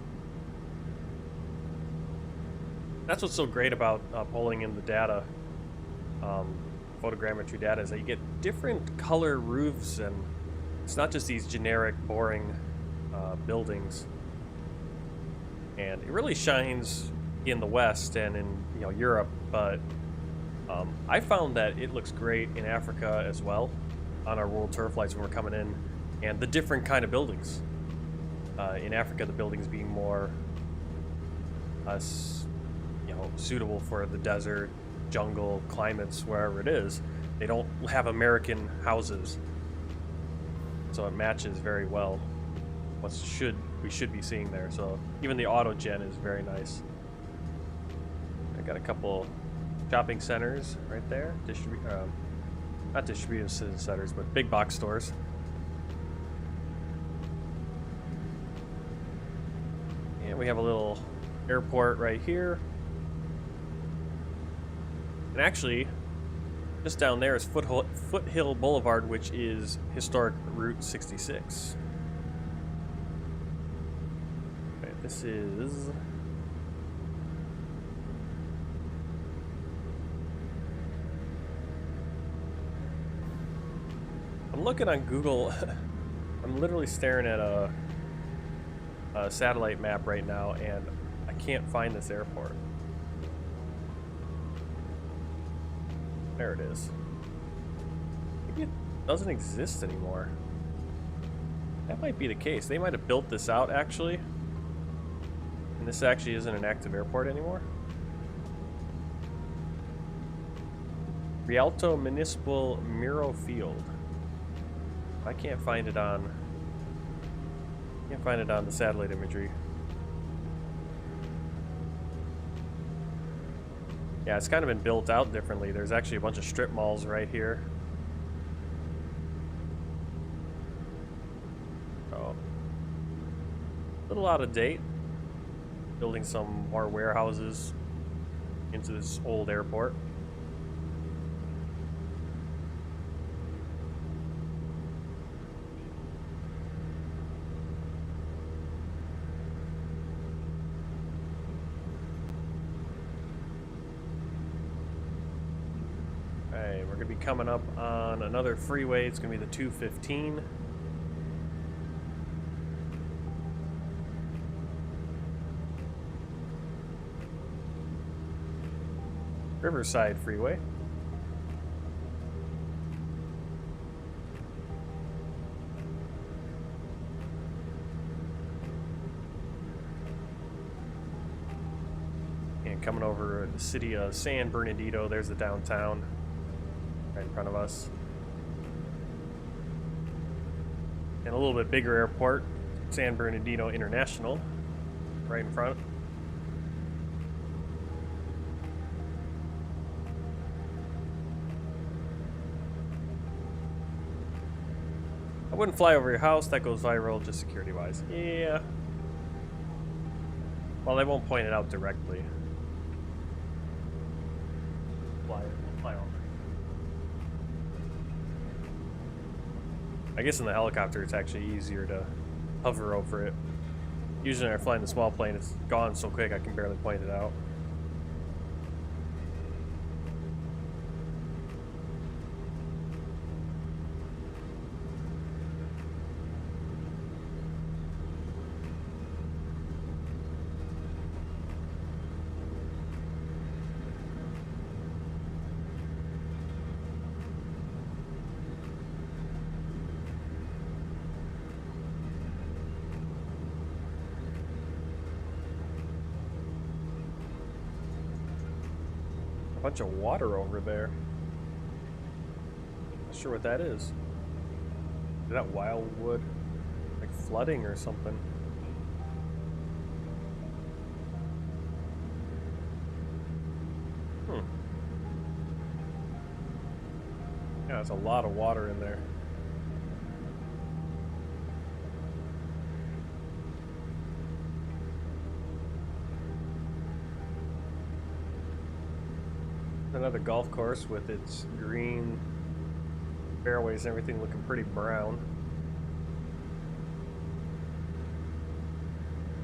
That's what's so great about pulling in the data, photogrammetry data, is that you get different color roofs, and it's not just these generic, boring buildings. And it really shines in the West and in Europe, but I found that it looks great in Africa as well on our world tour flights when we're coming in. And the different kind of buildings. In Africa, the buildings being more, suitable for the desert, jungle, climates, wherever it is. They don't have American houses, so it matches very well what we should be seeing there. So even the autogen is very nice. I got a couple shopping centers right there, not distribution centers, but big box stores. We have a little airport right here. And actually, just down there is Foothill Boulevard, which is historic Route 66. Okay, this is... I'm looking on Google. I'm literally staring at a satellite map right now, and I can't find this airport. There it is. Maybe it doesn't exist anymore. That might be the case. They might have built this out, actually, and this actually isn't an active airport anymore. Rialto Municipal Muro Field. I can't find it on. Can't find it on the satellite imagery. Yeah, it's kind of been built out differently. There's actually a bunch of strip malls right here. Oh, a little out of date. Building some more warehouses into this old airport. Okay, we're gonna be coming up on another freeway. It's gonna be the 215. Riverside Freeway. And coming over the city of San Bernardino, there's the downtown right in front of us. And a little bit bigger airport, San Bernardino International, right in front. I wouldn't fly over your house. That goes viral just security-wise. Yeah. Well, they won't point it out directly. Fly over. I guess in the helicopter, it's actually easier to hover over it. Usually, when I'm flying the small plane, it's gone so quick I can barely point it out. A bunch of water over there. Not sure what that is. Is that wildwood? Like flooding or something? Yeah, there's a lot of water in there. Another golf course with its green fairways and everything looking pretty brown.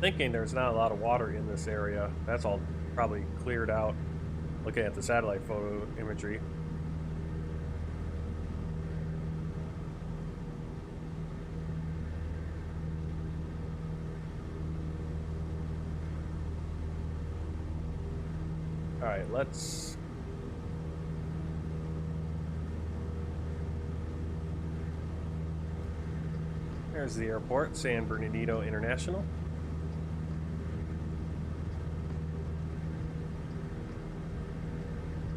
Thinking there's not a lot of water in this area. That's all probably cleared out looking at the satellite photo imagery. All right, let's there's the airport, San Bernardino International.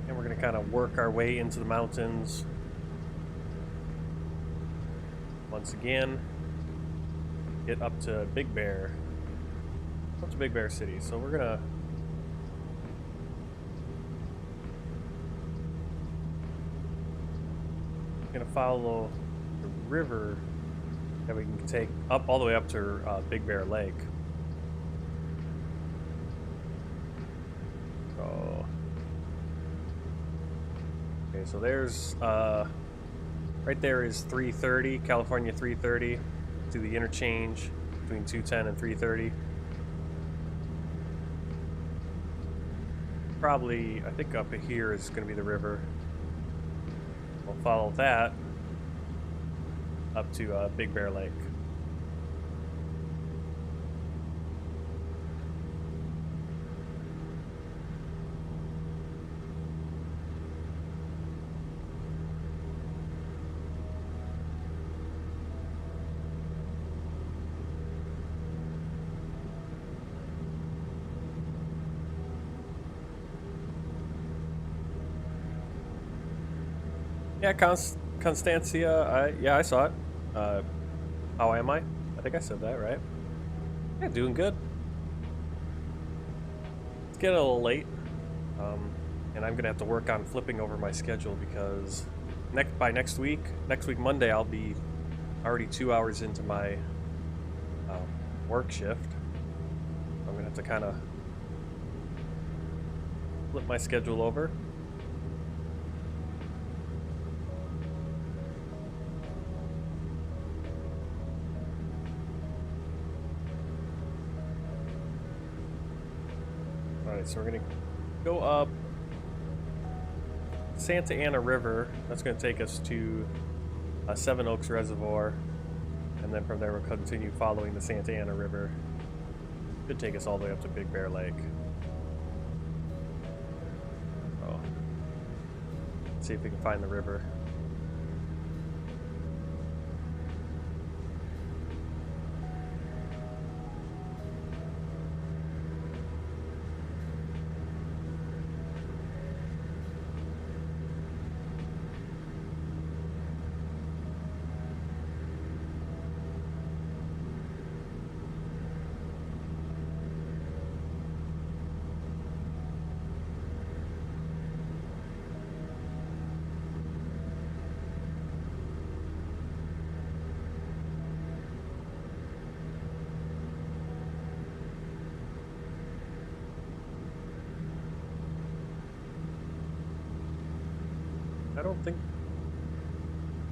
And we're going to kind of work our way into the mountains. Once again, get up to Big Bear. Up to Big Bear City. So we're going to follow the river that we can take up all the way up to Big Bear Lake. So, okay, so there's right there is 330, California 330, to the interchange between 210 and 330. Probably, I think up here is going to be the river. We'll follow that up to Big Bear Lake. Yeah, Constancia. I saw it. How am I? I think I said that right. Yeah, doing good. It's getting a little late, and I'm gonna have to work on flipping over my schedule because by next week Monday, I'll be already 2 hours into my work shift. I'm gonna have to kind of flip my schedule over. Alright, so we're gonna go up Santa Ana River. That's gonna take us to Seven Oaks Reservoir, and then from there we'll continue following the Santa Ana River. Should take us all the way up to Big Bear Lake. Oh, let's see if we can find the river.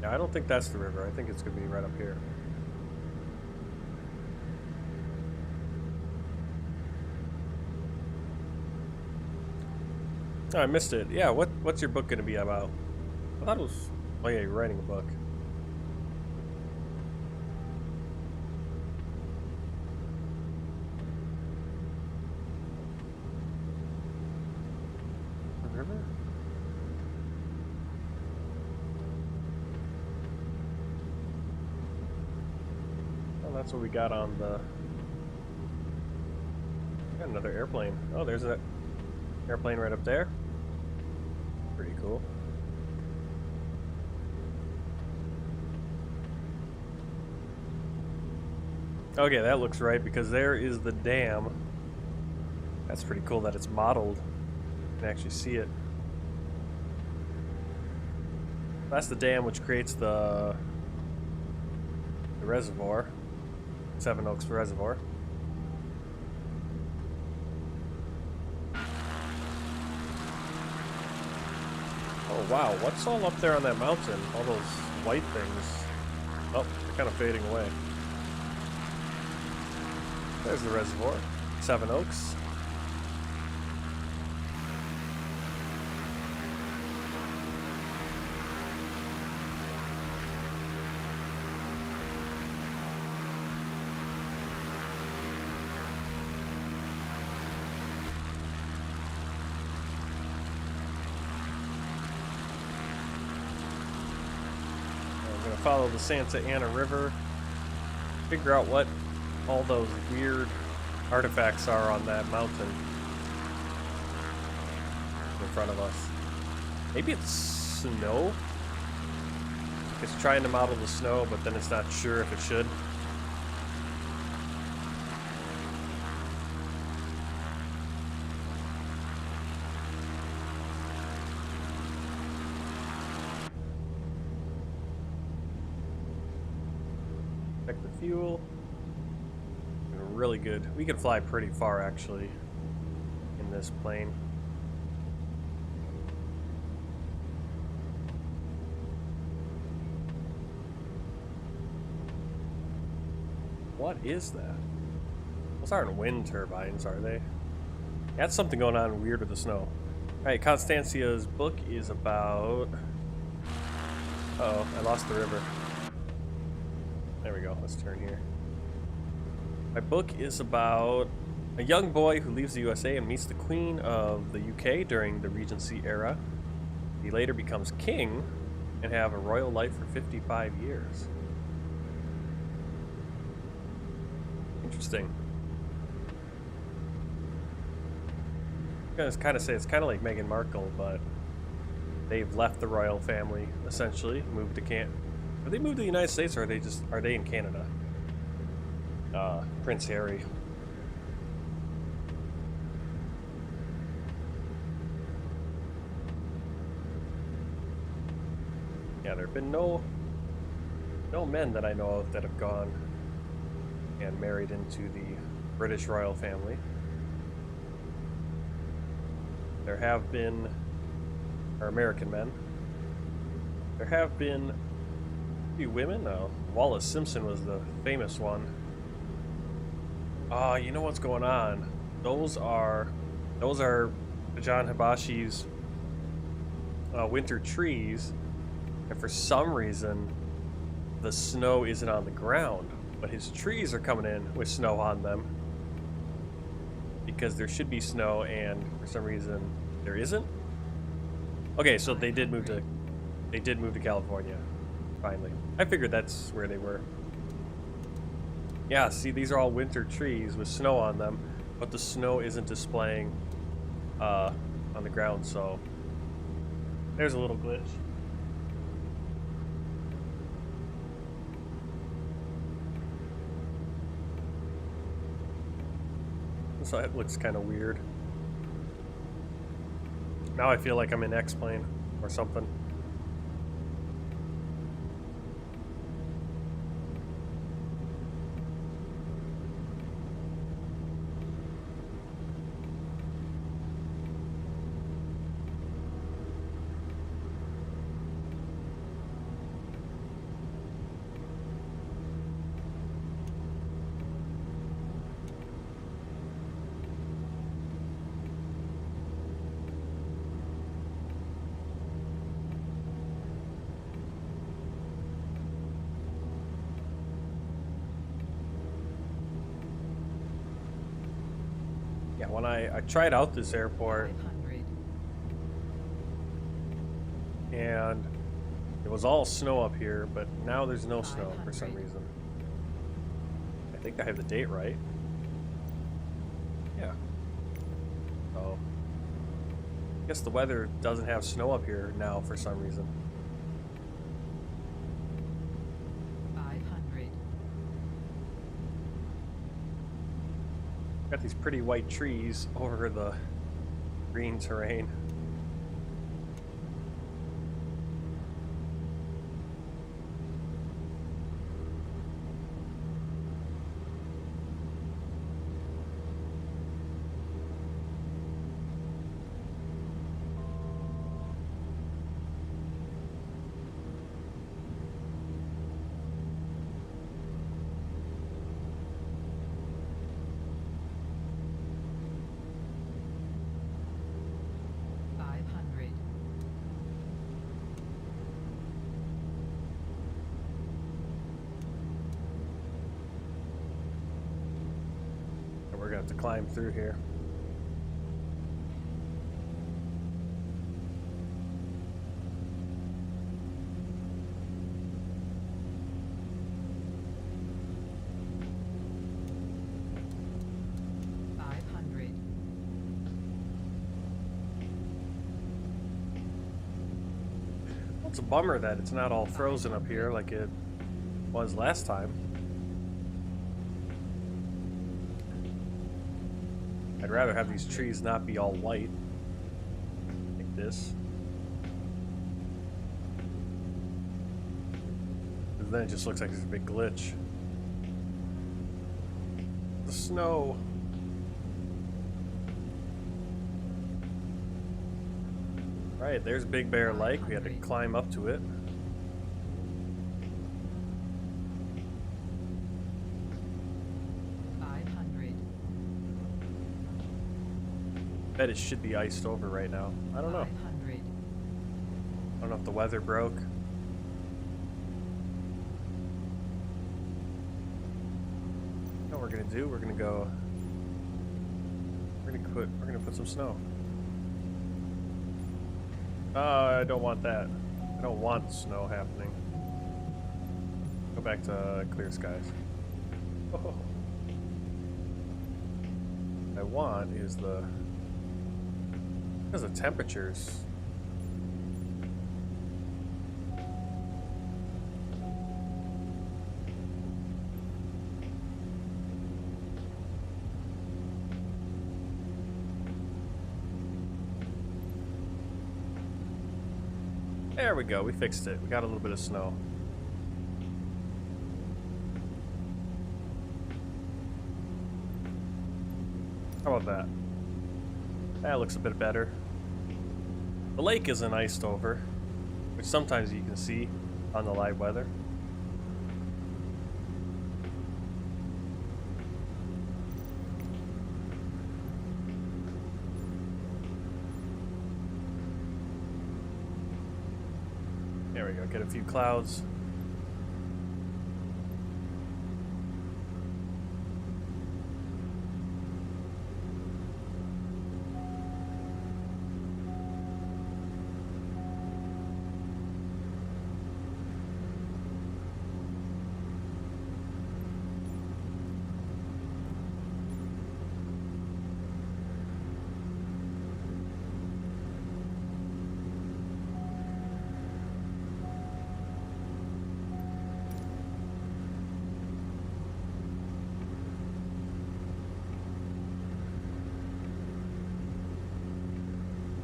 I don't think that's the river. I think it's gonna be right up here. Oh, I missed it. Yeah, what's your book gonna be about? I thought it was... Oh yeah, you're writing a book. The river? That's what we got on the... Got another airplane. Oh, there's an airplane right up there. Pretty cool. Okay, that looks right because there is the dam. That's pretty cool that it's modeled. You can actually see it. That's the dam which creates the reservoir. Seven Oaks Reservoir. Oh wow, what's all up there on that mountain? All those white things. Oh, they're kind of fading away. There's the reservoir. Seven Oaks. Follow the Santa Ana River, figure out what all those weird artifacts are on that mountain in front of us. Maybe it's snow? It's trying to model the snow, but then it's not sure if it should. Check the fuel. Really good. We can fly pretty far actually in this plane. What is that? Those aren't wind turbines, are they? That's something going on weird with the snow. Alright, Constancia's book is about... Uh-oh, I lost the river. There we go, let's turn here. My book is about a young boy who leaves the USA and meets the Queen of the UK during the Regency era. He later becomes king and have a royal life for 55 years. Interesting. I was kind of say it's kind of like Meghan Markle, but they've left the royal family essentially, moved to Are they moved to the United States, or are they in Canada? Prince Harry. Yeah, there have been no men that I know of that have gone and married into the British royal family. There have been, or American men. There have been a few women. Wallace Simpson was the famous one. You know what's going on? Those are John Hibashi's winter trees, and for some reason the snow isn't on the ground, but his trees are coming in with snow on them because there should be snow, and for some reason there isn't. Okay, so they did move to California finally. I figured that's where they were. Yeah, see, these are all winter trees with snow on them, but the snow isn't displaying on the ground, so there's a little glitch. So it looks kind of weird. Now I feel like I'm in X-Plane or something. Yeah, when I tried out this airport, 500. and it was all snow up here, but now there's no snow for some 500. reason. I think I have the date right. Yeah. So I guess the weather doesn't have snow up here now for some reason. 500. Got these pretty white trees over the green terrain. We're gonna have to climb through here. Well, it's a bummer that it's not all frozen up here like it was last time. I'd rather have these trees not be all white like this, because then it just looks like there's a big glitch. The snow. Right, there's Big Bear Lake. We had to climb up to it. Bet it should be iced over right now. I don't know. 500. I don't know if the weather broke. You know what we're gonna do? We're gonna put some snow. I don't want that. I don't want snow happening. Go back to clear skies. Oh. What I want is because the temperatures There we go, we fixed it. We got a little bit of snow. How about that? That looks a bit better. The lake isn't iced over, which sometimes you can see on the live weather. There we go, get a few clouds.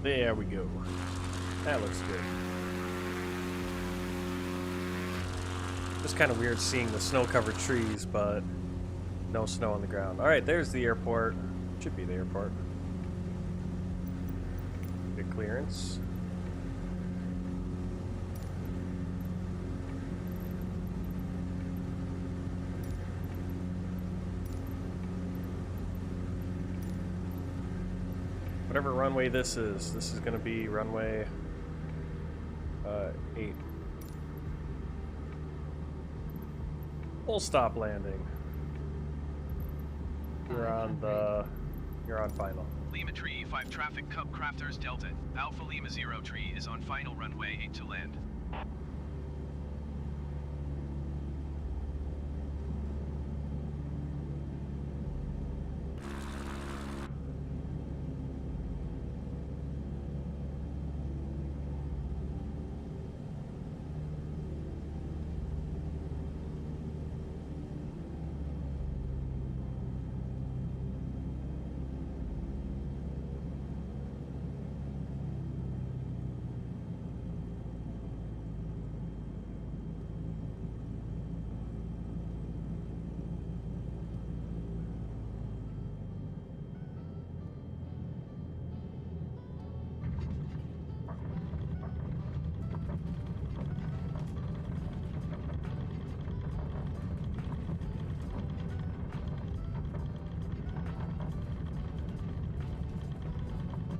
There we go. That looks good. Just kind of weird seeing the snow-covered trees, but no snow on the ground. Alright, there's the airport. Should be the airport. Good clearance. Whatever runway this is going to be runway 8. Full stop landing. You're on final. Lima Tree 5 traffic Cub Crafters Delta. Alpha Lima 0 Tree is on final runway 8 to land.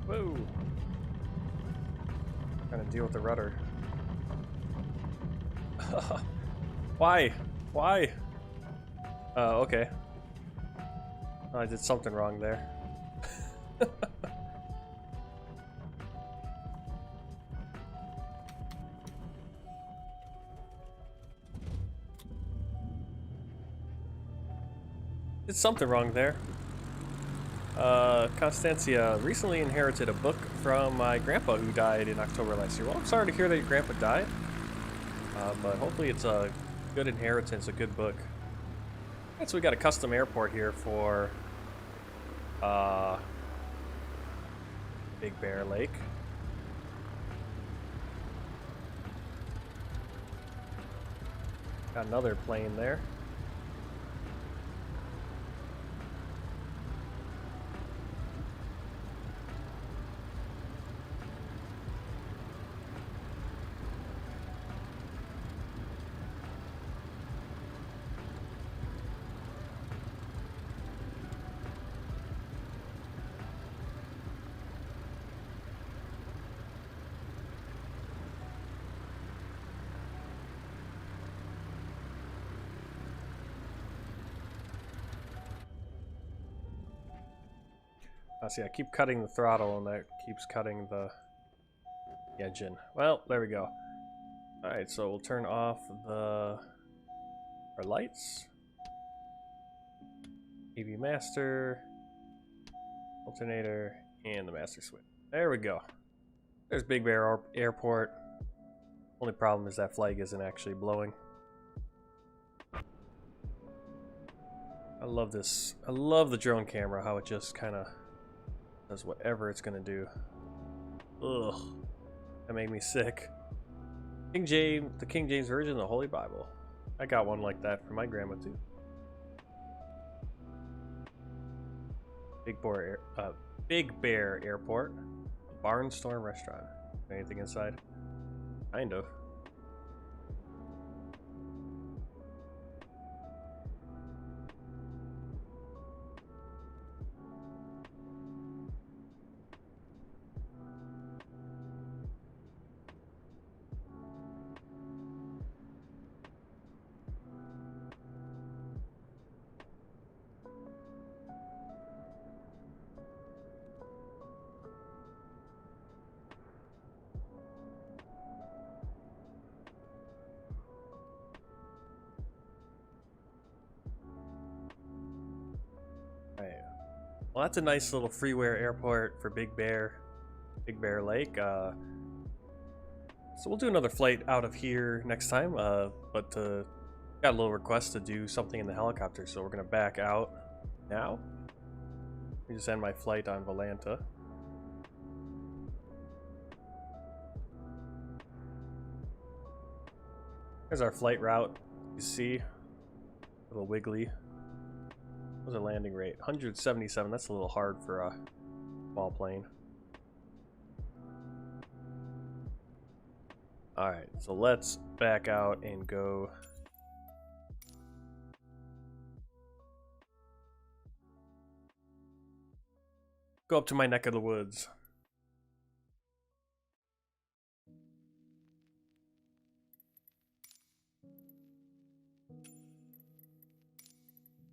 Whoa! Trying to deal with the rudder. Why? Why? Oh, okay. I did something wrong there. Did something wrong there. Constancia recently inherited a book from my grandpa who died in October last year. Well, I'm sorry to hear that your grandpa died, but hopefully it's a good inheritance, a good book. Alright, so we got a custom airport here for Big Bear Lake. Got another plane there. See, I keep cutting the throttle and that keeps cutting the engine. Well, there we go. Alright, so we'll turn off our lights. AV master, alternator, and the master switch. There we go. There's Big Bear Airport. Only problem is that flag isn't actually blowing. I love this. I love the drone camera, how it just kind of does whatever it's gonna do. Ugh, that made me sick. The King James Version of the Holy Bible. I got one like that for my grandma too. Big Bear Airport. Barnstorm Restaurant. Anything inside? Kind of. Well, that's a nice little freeware airport for Big Bear Lake. So we'll do another flight out of here next time. But got a little request to do something in the helicopter, so we're gonna back out now. Let me just end my flight on Volanta. There's our flight route. You see, a little wiggly. What's our landing rate? 177. That's a little hard for a small plane. Alright, so let's back out and go. Go up to my neck of the woods.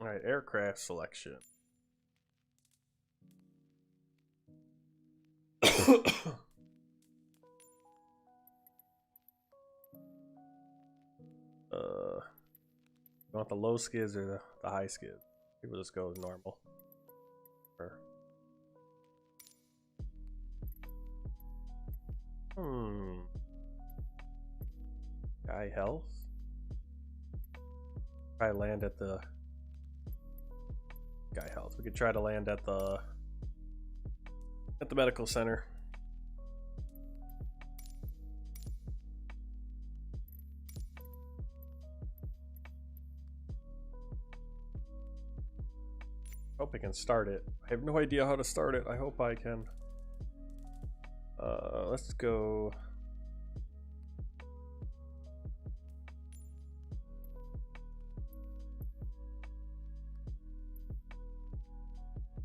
Alright, aircraft selection. You want the low skids or the high skid? Maybe we'll just go with normal. Or... Guy health? Try to land at the Guy health. We could try to land at the medical center. Hope I can start it. I have no idea how to start it. I hope I can. Let's go.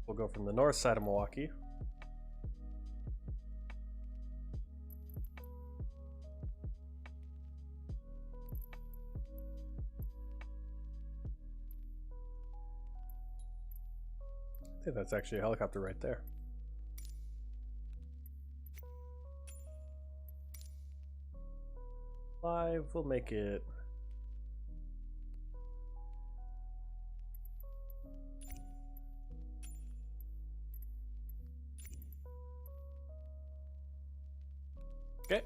We'll go from the north side of Milwaukee. I think that's actually a helicopter right there. Live, we'll make it. Okay.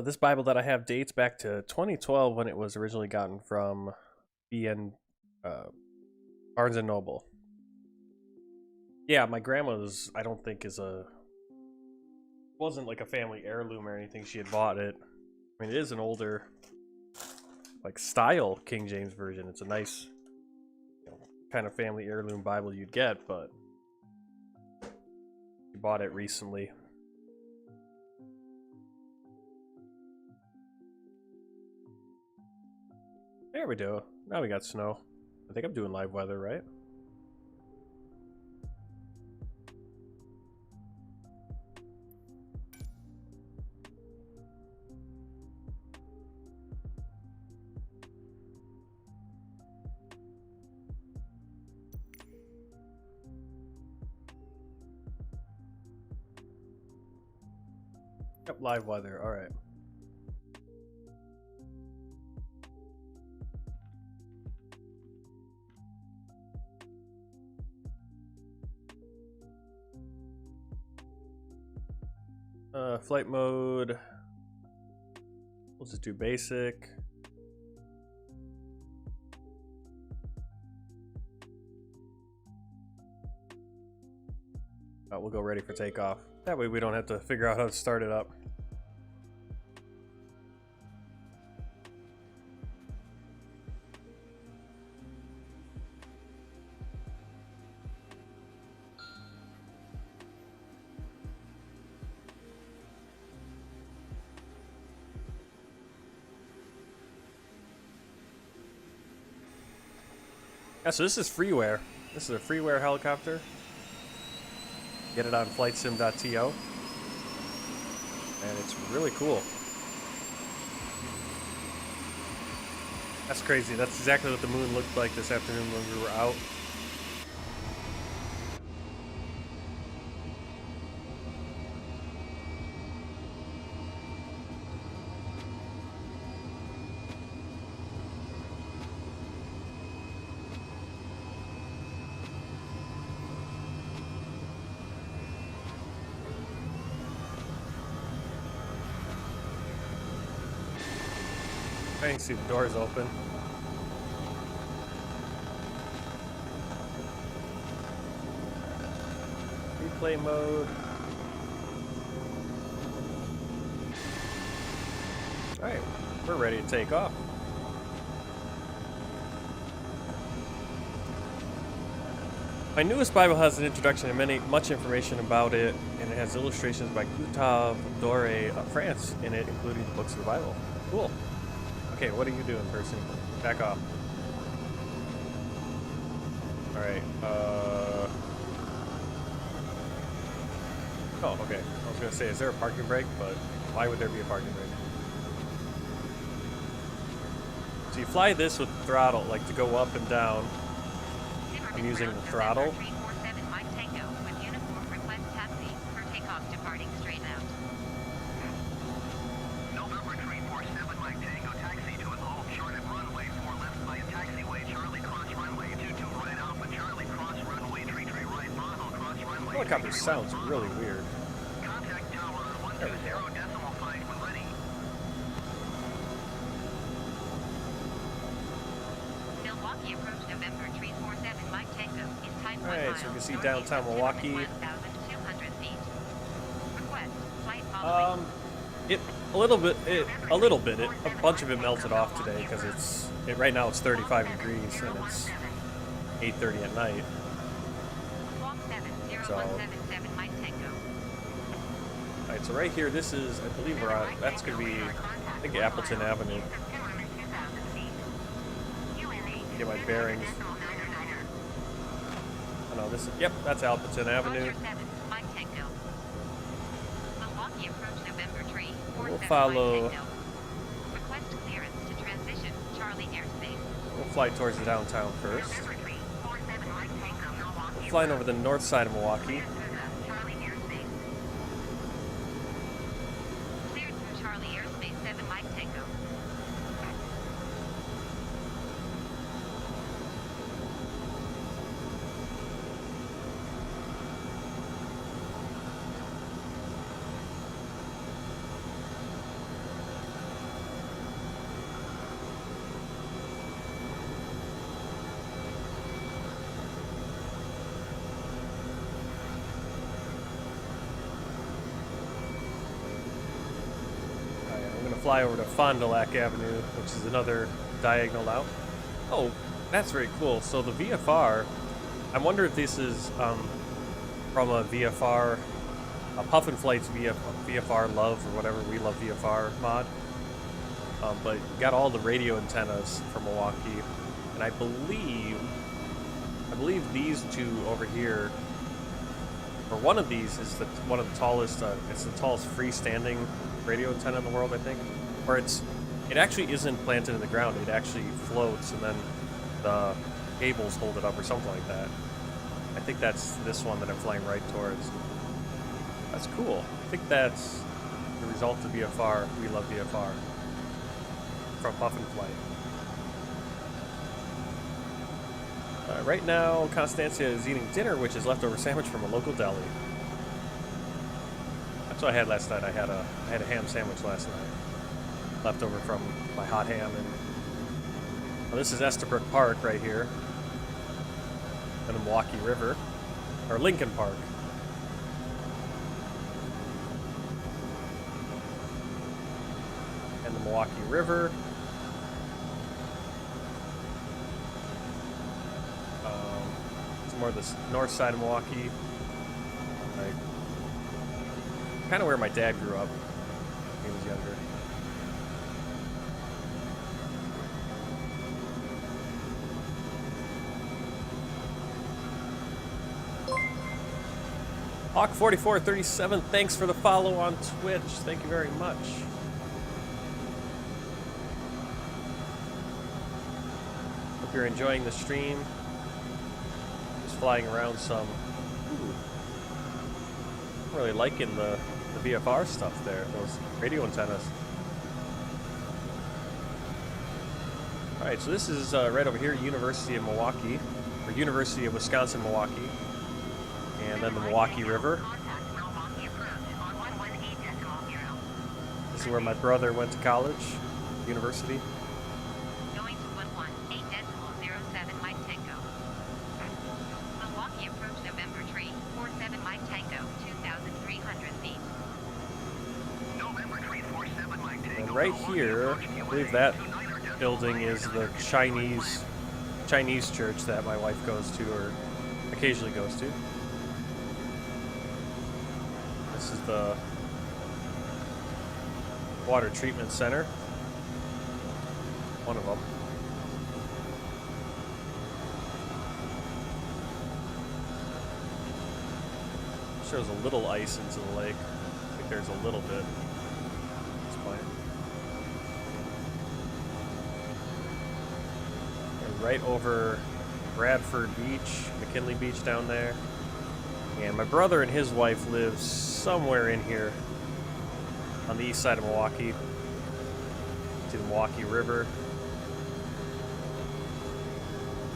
This Bible that I have dates back to 2012 when it was originally gotten from Barnes and Noble. Yeah, my grandma's, I don't think wasn't like a family heirloom or anything. She had bought it. I mean, it is an older, like, style King James version. It's a nice, kind of family heirloom Bible you'd get, but she bought it recently. There we go. Now we got snow. I think I'm doing live weather, right? Yep, live weather. All right. Flight mode. We'll just do basic. We'll go ready for takeoff. That way we don't have to figure out how to start it up. Yeah, so this is freeware. This is a freeware helicopter. Get it on flightsim.to. And it's really cool. That's crazy. That's exactly what the moon looked like this afternoon when we were out. I can see the doors open. Replay mode. Alright, we're ready to take off. My newest Bible has an introduction and much information about it, and it has illustrations by Gustave Doré of France in it, including the books of the Bible. Cool. Okay, what are you doing, person? Back off. Alright, oh, okay. I was gonna say, is there a parking brake? But why would there be a parking brake? So you fly this with the throttle, like to go up and down. I'm using the throttle. Helicopter sounds really weird. There we go. Alright, so you can see downtown Milwaukee. A bunch of it melted off today because right now it's 35 degrees and it's 8:30 at night. So, alright, so right here, this is, I believe we're on, that's going to be, I think, Appleton Avenue. Get my bearings. Oh no, this is, yep, that's Appleton Avenue. We'll follow, we'll fly towards the downtown first. Flying over the north side of Milwaukee. Fly over to Fond du Lac Avenue, which is another diagonal out. Oh, that's very cool. So the VFR, I wonder if this is from a VFR, a Puff and Flight's VFR Love, or whatever, We Love VFR mod. But you got all the radio antennas from Milwaukee, and I believe these two over here, or one of these is one of the tallest. It's the tallest freestanding radio antenna in the world, I think. Or it actually isn't planted in the ground. It actually floats, and then the cables hold it up, or something like that. I think that's this one that I'm flying right towards. That's cool. I think that's the result of VFR. We Love VFR from Puff and Flight. Right now, Constancia is eating dinner, which is leftover sandwich from a local deli. That's what I had last night. I had a ham sandwich last night, leftover from my hot ham. And well, this is Estabrook Park right here, and the Milwaukee River, or Lincoln Park. Milwaukee River. It's more the north side of Milwaukee. Like, kind of where my dad grew up when he was younger. Hawk4437, thanks for the follow on Twitch. Thank you very much. Hope you're enjoying the stream. Just flying around some. Ooh. I'm really liking the VFR stuff there, those radio antennas. Alright, so this is right over here, University of Milwaukee, or University of Wisconsin-Milwaukee. And then the Milwaukee River. This is where my brother went to college, university. Going to 118.07 Mike Tango. Milwaukee approach November tree, 47 Mike Tango, 2,300 feet. November tree 47 Mike Tango. And right here, I believe that building is the Chinese church that my wife goes to, or occasionally goes to. This is the water treatment center. One of them. Shows a little ice into the lake. I think there's a little bit at this point. And right over Bradford Beach, McKinley Beach down there. And my brother and his wife live somewhere in here on the east side of Milwaukee. To the Milwaukee River.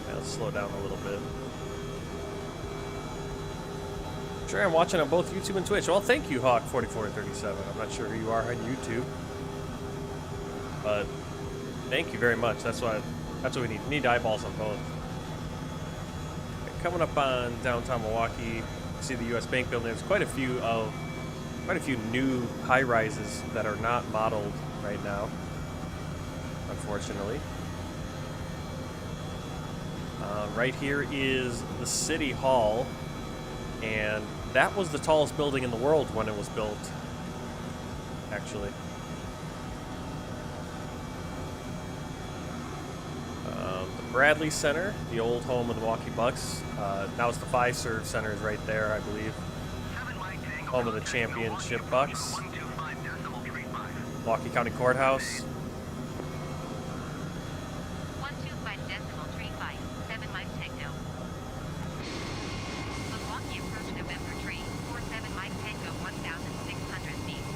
Yeah, let's slow down a little bit. Sure, I'm watching on both YouTube and Twitch. Well, thank you, Hawk4437. I'm not sure who you are on YouTube, but thank you very much. That's what we need. We need eyeballs on both. Okay, coming up on downtown Milwaukee. See the U.S. Bank building. There's quite a few new high-rises that are not modeled right now, unfortunately. Right here is the City Hall, and that was the tallest building in the world when it was built, actually. The Bradley Center, the old home of the Milwaukee Bucks. Now it's the Fiserv Center is right there, I believe. Home of the championship Bucks. Milwaukee County Courthouse. 125.35, 7 Mike Tango. Milwaukee approach November tree, 47 Mike Tango, 1,600 feet.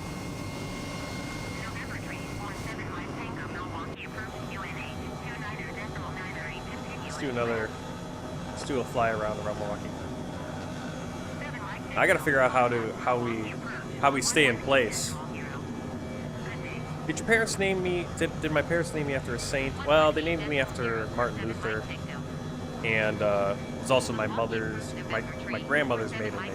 November tree, 47 Mike Tango, Milwaukee approach UNH, 29.98. Let's do a fly around Milwaukee. I gotta figure out how we stay in place. Did your parents name me? Did my parents name me after a saint? Well, they named me after Martin Luther, and it was also my grandmother's maiden name.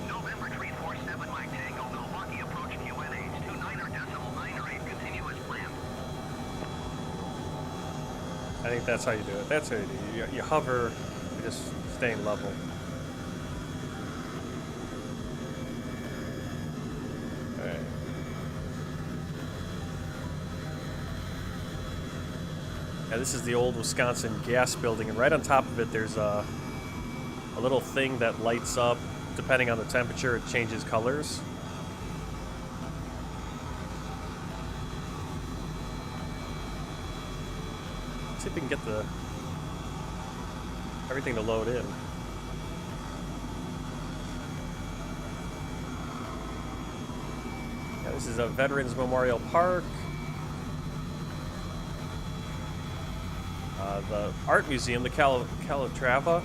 November tree 47 Mike Tango, Milwaukee approach UNH 29.98 continuous plan. I think that's how you do it. That's how you do it. You hover, you just staying level. Alright. Yeah, this is the old Wisconsin gas building, and right on top of it there's a little thing that lights up. Depending on the temperature, it changes colors. See if we can get everything to load in. Yeah, this is a Veterans Memorial Park. The art museum, the Calatrava.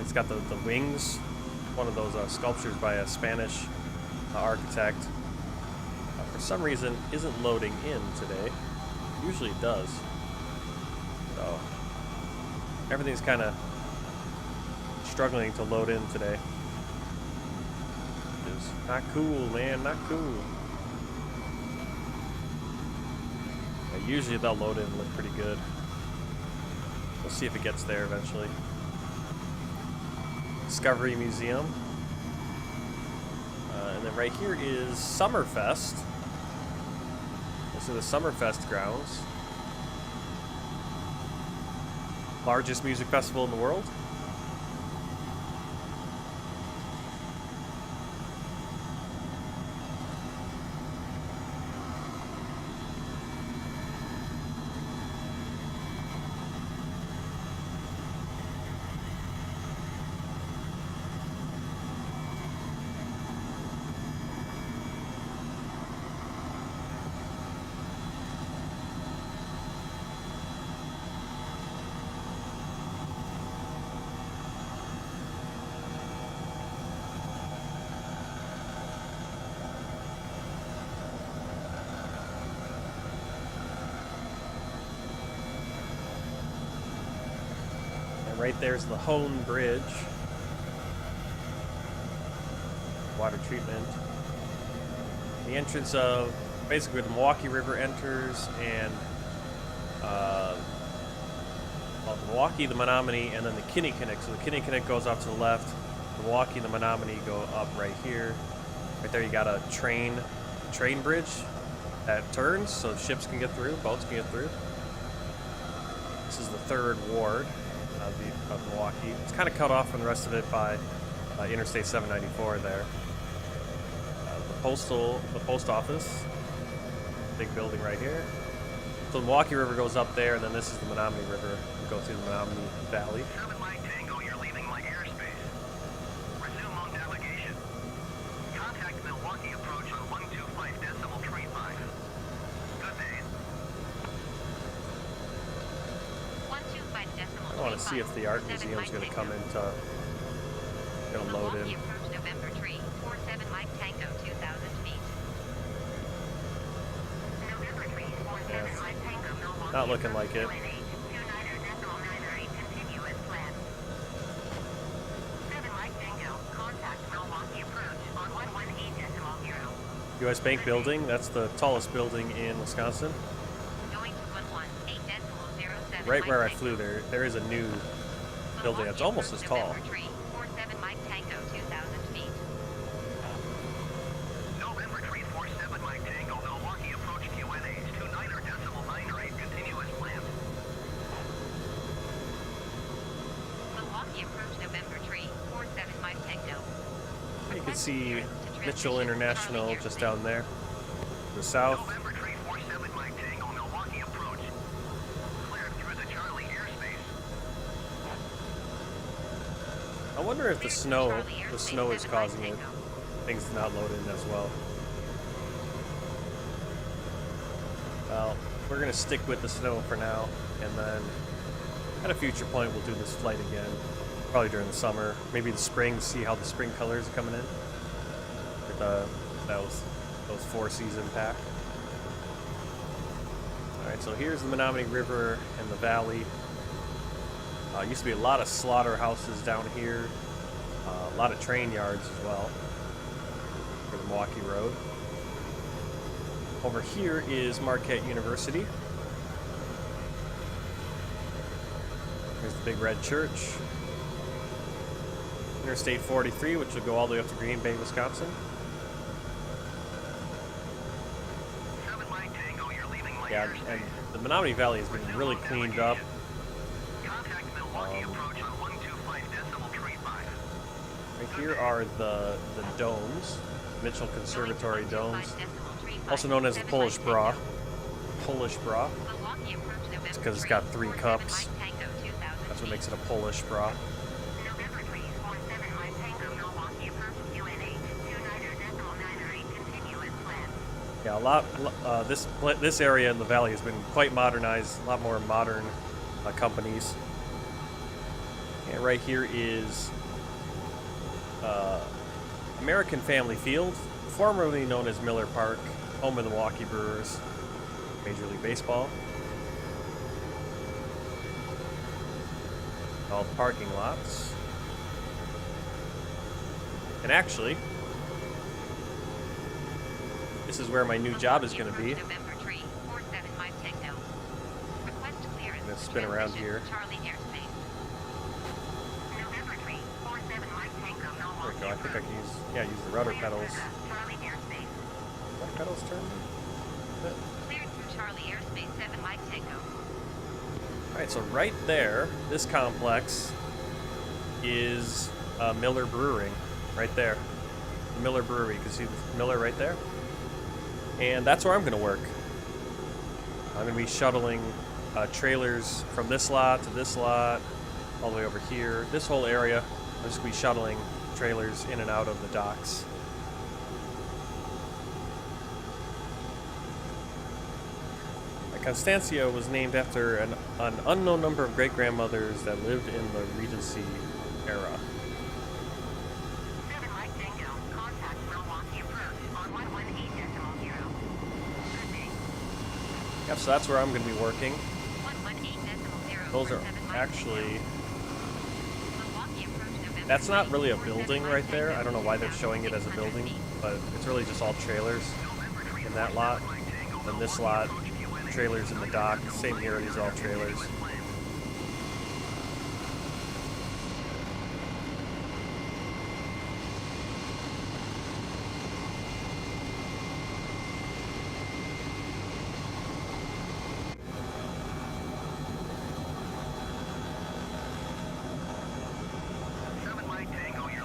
It's got the wings. One of those sculptures by a Spanish architect. For some reason, isn't loading in today. Usually it does. So everything's kind of struggling to load in today. Brewers. Not cool, man, not cool. Yeah, usually they'll load it and look pretty good. We'll see if it gets there eventually. Discovery Museum. And then right here is Summerfest. This is the Summerfest grounds. Largest music festival in the world. Right there's the Hone Bridge. Water treatment. The entrance of basically where the Milwaukee River enters, and well, the Milwaukee, the Menominee, and then the Kinnickinnick. So the Kinnickinnick goes off to the left. The Milwaukee and the Menominee go up right here. Right there you got a train bridge that turns so ships can get through, boats can get through. This is the 3rd ward of Milwaukee. It's kind of cut off from the rest of it by Interstate 794 there. The post office, big building right here. So the Milwaukee River goes up there, and then this is the Menominee River. We go through the Menominee Valley. 7 Mike Tango, you're leaving my airspace. Resume on navigation. Contact Milwaukee approach on 125.35. Good day. 125.35. I want to see if the art museum's going to come into, going to load in. Milwaukee approach November 3, 47 Mike Tango, 2,000 feet. November 3, 47 Mike Tango, Milwaukee. Not looking like it. US Bank building, that's the tallest building in Wisconsin. Going to 118.07. Right where I flew there is a new building that's almost as tall. November 3, 47 Mike Tango, 2,000 feet. November 347 Mike Tango, Milwaukee approach QNH 29.98 continuous land. Milwaukee approach November 3, 47 Mike Tango. You can see Mitchell International just down there, to the south. November 347 Mike Tango, Milwaukee approach. Cleared through the Charlie airspace. I wonder if the snow is causing it, things to not load in as well. Well, we're gonna stick with the snow for now, and then at a future point we'll do this flight again, probably during the summer, maybe the spring, see how the spring colors are coming in. Those 4-season pack. Alright, so here's the Menominee River and the valley. Used to be a lot of slaughterhouses down here, a lot of train yards as well for the Milwaukee Road. Over here is Marquette University. Here's the big red church. Interstate 43, which will go all the way up to Green Bay, Wisconsin. Yeah, and the Menominee Valley has been really cleaned up. Right here are the domes, Mitchell Conservatory domes, also known as the Polish bra. Polish bra. It's because it's got 3 cups. That's what makes it a Polish bra. Yeah, this area in the valley has been quite modernized. A lot more modern companies. And right here is American Family Field, formerly known as Miller Park, home of the Milwaukee Brewers, Major League Baseball. All the parking lots. And actually, This is where my new job is going to be. November tree, 47 Mike Tango. Request clearance. I'm gonna spin around here. Charlie airspace. November tree, 47 Mike Tango, There Milwaukee. we go. I think I can use the rudder pedals. Charlie airspace. Rudder pedals turn? Cleared through Charlie airspace, 7 Mike Tango. Alright, so right there, this complex is Miller Brewing. Right there. The Miller Brewery. You can see Miller right there. And that's where I'm going to work. I'm going to be shuttling trailers from this lot to this lot, all the way over here. This whole area, I'm just going to be shuttling trailers in and out of the docks. Constantia was named after an unknown number of great-grandmothers that lived in the Regency era. 7 Mike Tango, contact Milwaukee approach on 118.0. Good day. Yep, so that's where I'm going to be working. 118.0. Those are actually... That's not really a building right there. I don't know why they're showing it as a building, but it's really just all trailers in that lot. And this lot, trailers in the dock. Same here, these are all trailers.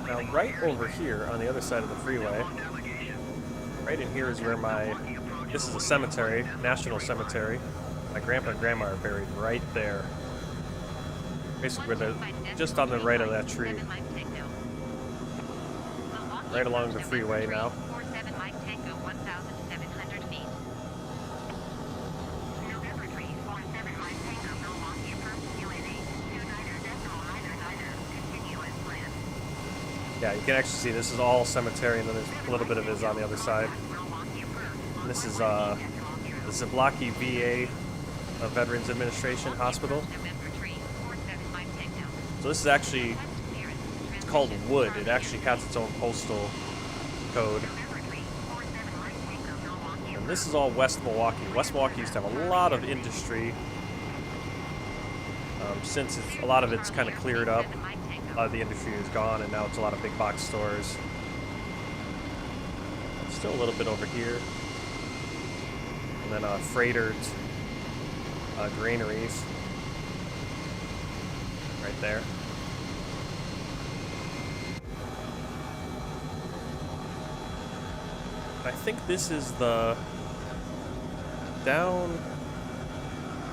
Now, right over here on the other side of the freeway, right in here is where this is a cemetery, National Cemetery. My grandpa and grandma are buried right there. Basically, where they're just on the right of that tree. Right along the freeway now. 47 Mike Tango, 1,700 feet. November tree, 47 Mike Tango, Milwaukee approach UNH 29.999. Continue as planned. Yeah, you can actually see this is all cemetery, and then there's a little bit of it is on the other side. Milwaukee approach. And this is the Zablocki VA Veterans Administration Hospital. November tree, 47 Mike Tango. So this is actually, it's called Wood. It actually has its own postal code. And this is all West Milwaukee. West Milwaukee used to have a lot of industry. Since a lot of it's kind of cleared up, a lot of the industry is gone, and now it's a lot of big box stores. Still a little bit over here. And then freighters, granaries, right there. I think this is the down,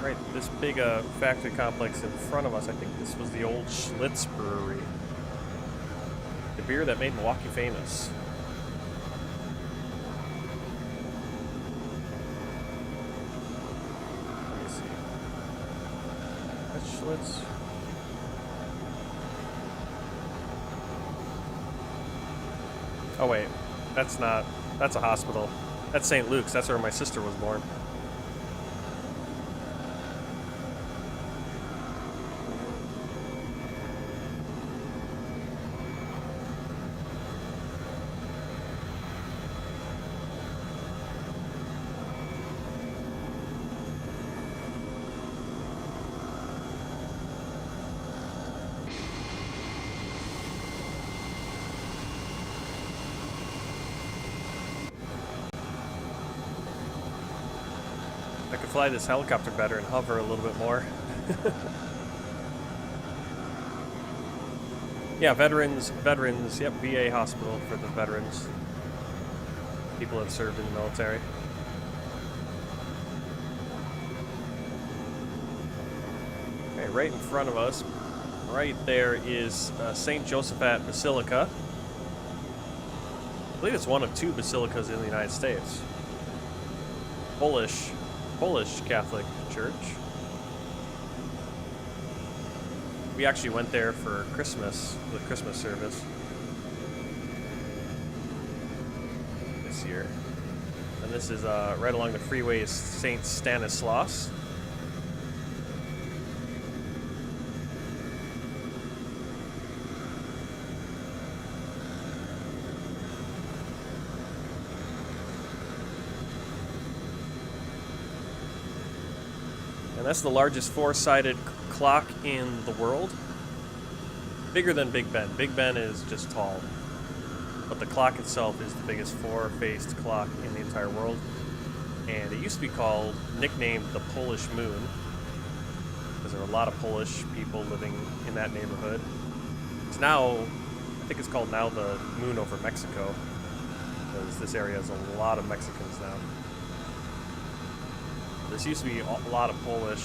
right, this big factory complex in front of us. I think this was the old Schlitz Brewery. The beer that made Milwaukee famous. Let me see. That's Schlitz. Oh wait, that's a hospital. That's St. Luke's. That's where my sister was born. I could fly this helicopter better and hover a little bit more. Yeah, veterans, yep, VA hospital for the veterans. People that have served in the military. Okay, right in front of us, right there is St. Josaphat Basilica. I believe it's one of two basilicas in the United States. Polish Catholic Church. We actually went there for Christmas, the Christmas service this year. And this is right along the freeway is St. Stanislaus. And that's the largest four-sided clock in the world. Bigger than Big Ben. Big Ben is just tall. But the clock itself is the biggest four-faced clock in the entire world. And it used to be called, nicknamed the Polish Moon, because there were a lot of Polish people living in that neighborhood. It's now, I think it's called now the Moon over Mexico, because this area has a lot of Mexicans now. This used to be a lot of Polish,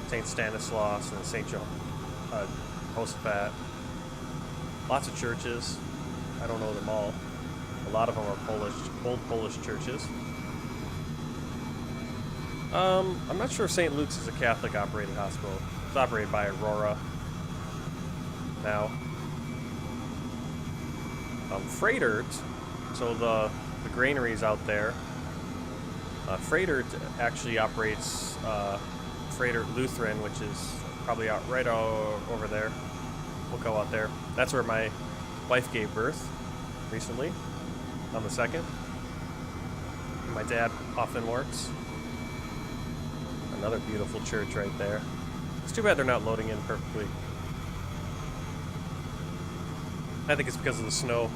St. Stanislaus and St. Josaphat. Lots of churches. I don't know them all. A lot of them are Polish, old Polish churches. I'm not sure if St. Luke's is a Catholic operated hospital. It's operated by Aurora now. Freightert, so the granaries out there. Freightert actually operates Freightert Lutheran, which is probably out right over there. We'll go out there. That's where my wife gave birth recently, on the 2nd. My dad often works. Another beautiful church right there. It's too bad they're not loading in perfectly. I think it's because of the snow.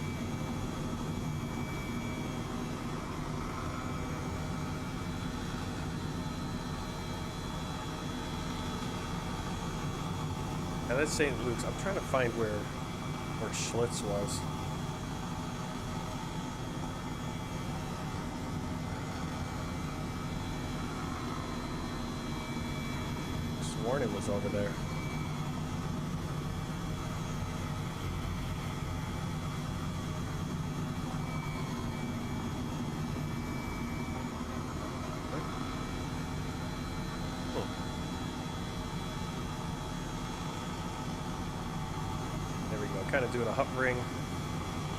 Yeah, that's St. Luke's. I'm trying to find where Schlitz was. Sworn it was over there. Kind of doing a hovering.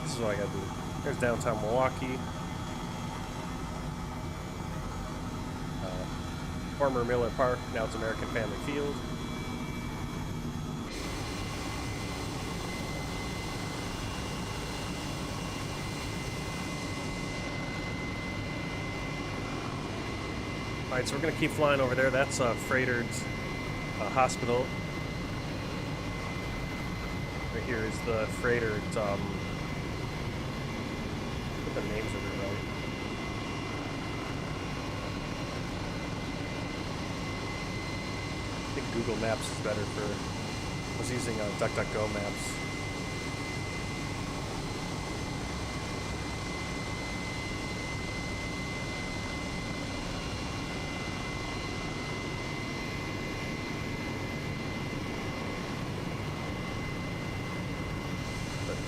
This is what I gotta do. There's downtown Milwaukee. Former Miller Park, now it's American Family Field. Alright, so we're gonna keep flying over there. That's Freightert Hospital. Right here is the Freightert, put the names of it right. I think Google Maps is better for, I was using DuckDuckGo maps.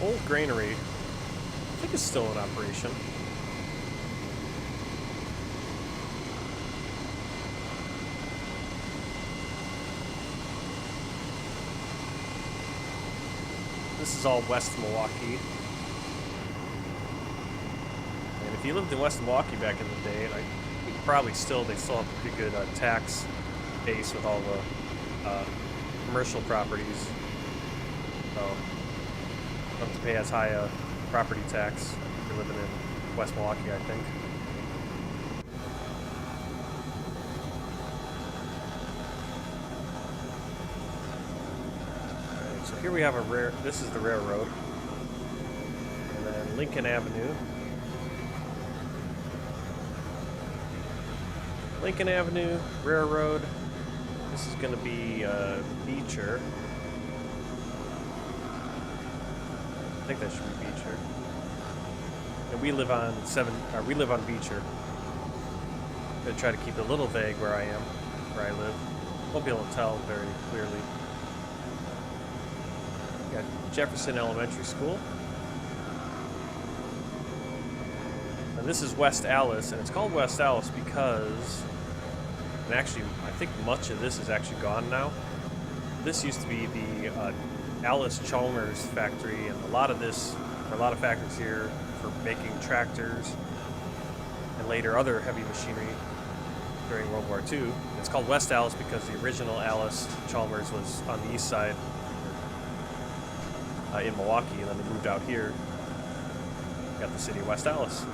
Old granary, I think it's still in operation. This is all West Milwaukee. And if you lived in West Milwaukee back in the day, and I think probably they still have a pretty good tax base with all the commercial properties. So, to pay as high a property tax if you're living in West Milwaukee, I think. Alright, so here we have this is the railroad. And then Lincoln Avenue. Lincoln Avenue, railroad. This is going to be Beecher. I think that should be Beecher. And we live on Beecher. I'm gonna try to keep it a little vague where I live. Won't be able to tell very clearly. Got Jefferson Elementary School. And this is West Allis, and it's called West Allis because, and actually, I think much of this is actually gone now. This used to be the Alice Chalmers factory, and a lot of factories here for making tractors and later other heavy machinery during World War II. It's called West Allis because the original Alice Chalmers was on the east side in Milwaukee, and then they moved out here. Got the city of West Allis.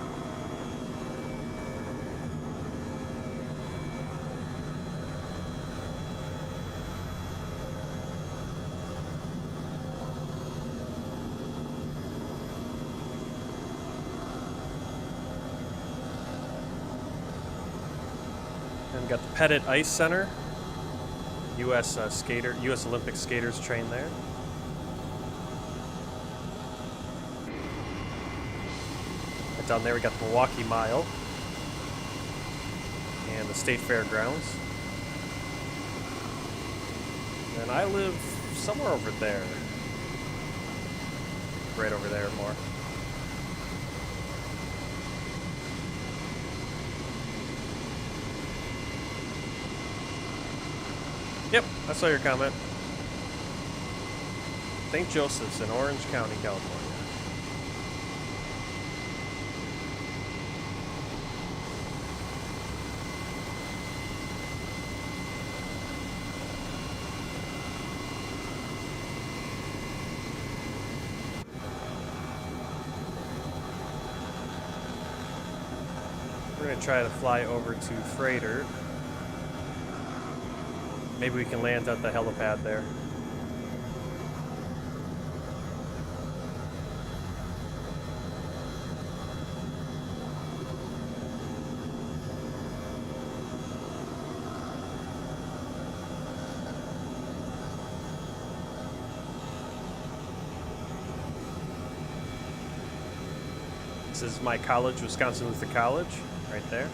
We got the Pettit Ice Center. U.S. U.S. Olympic skaters train there. Right down there we got the Milwaukee Mile and the State Fairgrounds. And I live somewhere over there. Right over there more. Yep, I saw your comment. St. Joseph's in Orange County, California. We're going to try to fly over to Freighter. Maybe we can land at the helipad there. This is my college, Wisconsin Luther College, right there.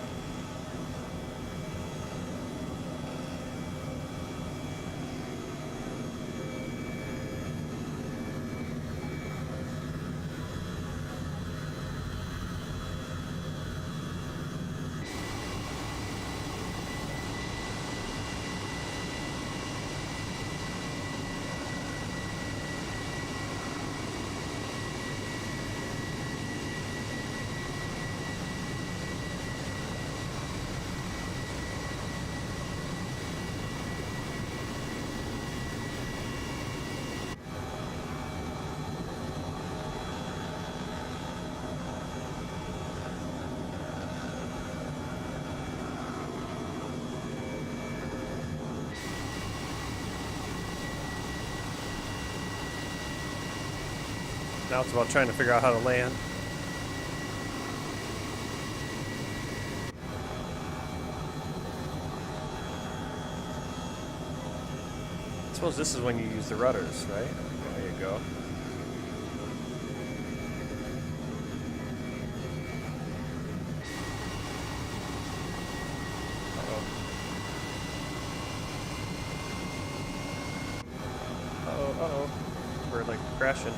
Now it's about trying to figure out how to land. I suppose this is when you use the rudders, right? There you go. Uh-oh, we're like crashing.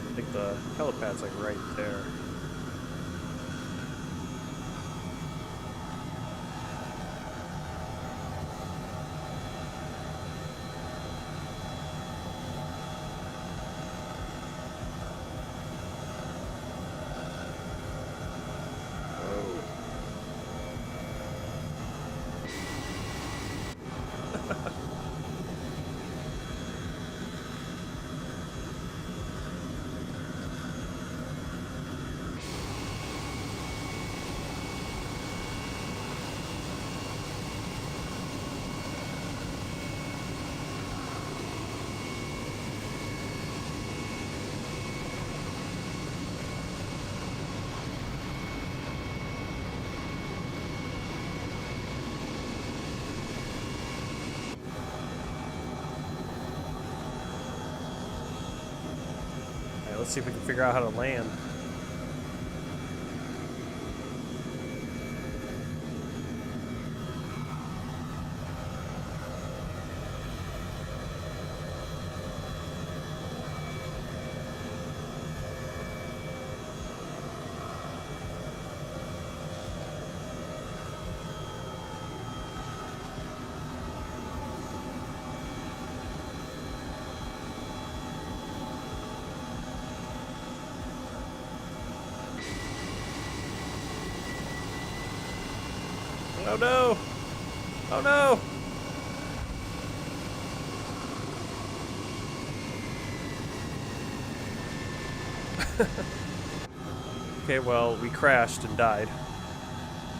I think the helipad's like right there. Let's see if we can figure out how to land. Oh no! Oh no! Okay, well, we crashed and died.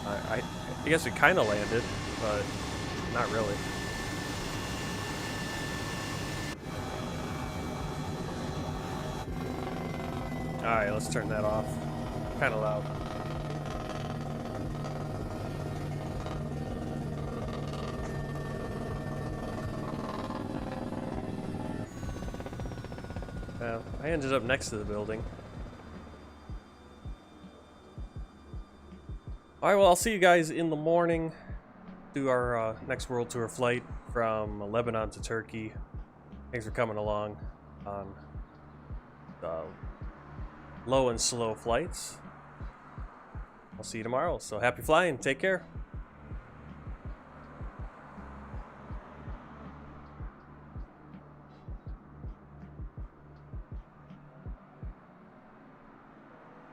I guess we kind of landed, but not really. Alright, let's turn that off. Kind of loud. I ended up next to the building. Alright, well, I'll see you guys in the morning. Do our next world tour flight from Lebanon to Turkey. Thanks for coming along on low and slow flights. I'll see you tomorrow. So happy flying. Take care.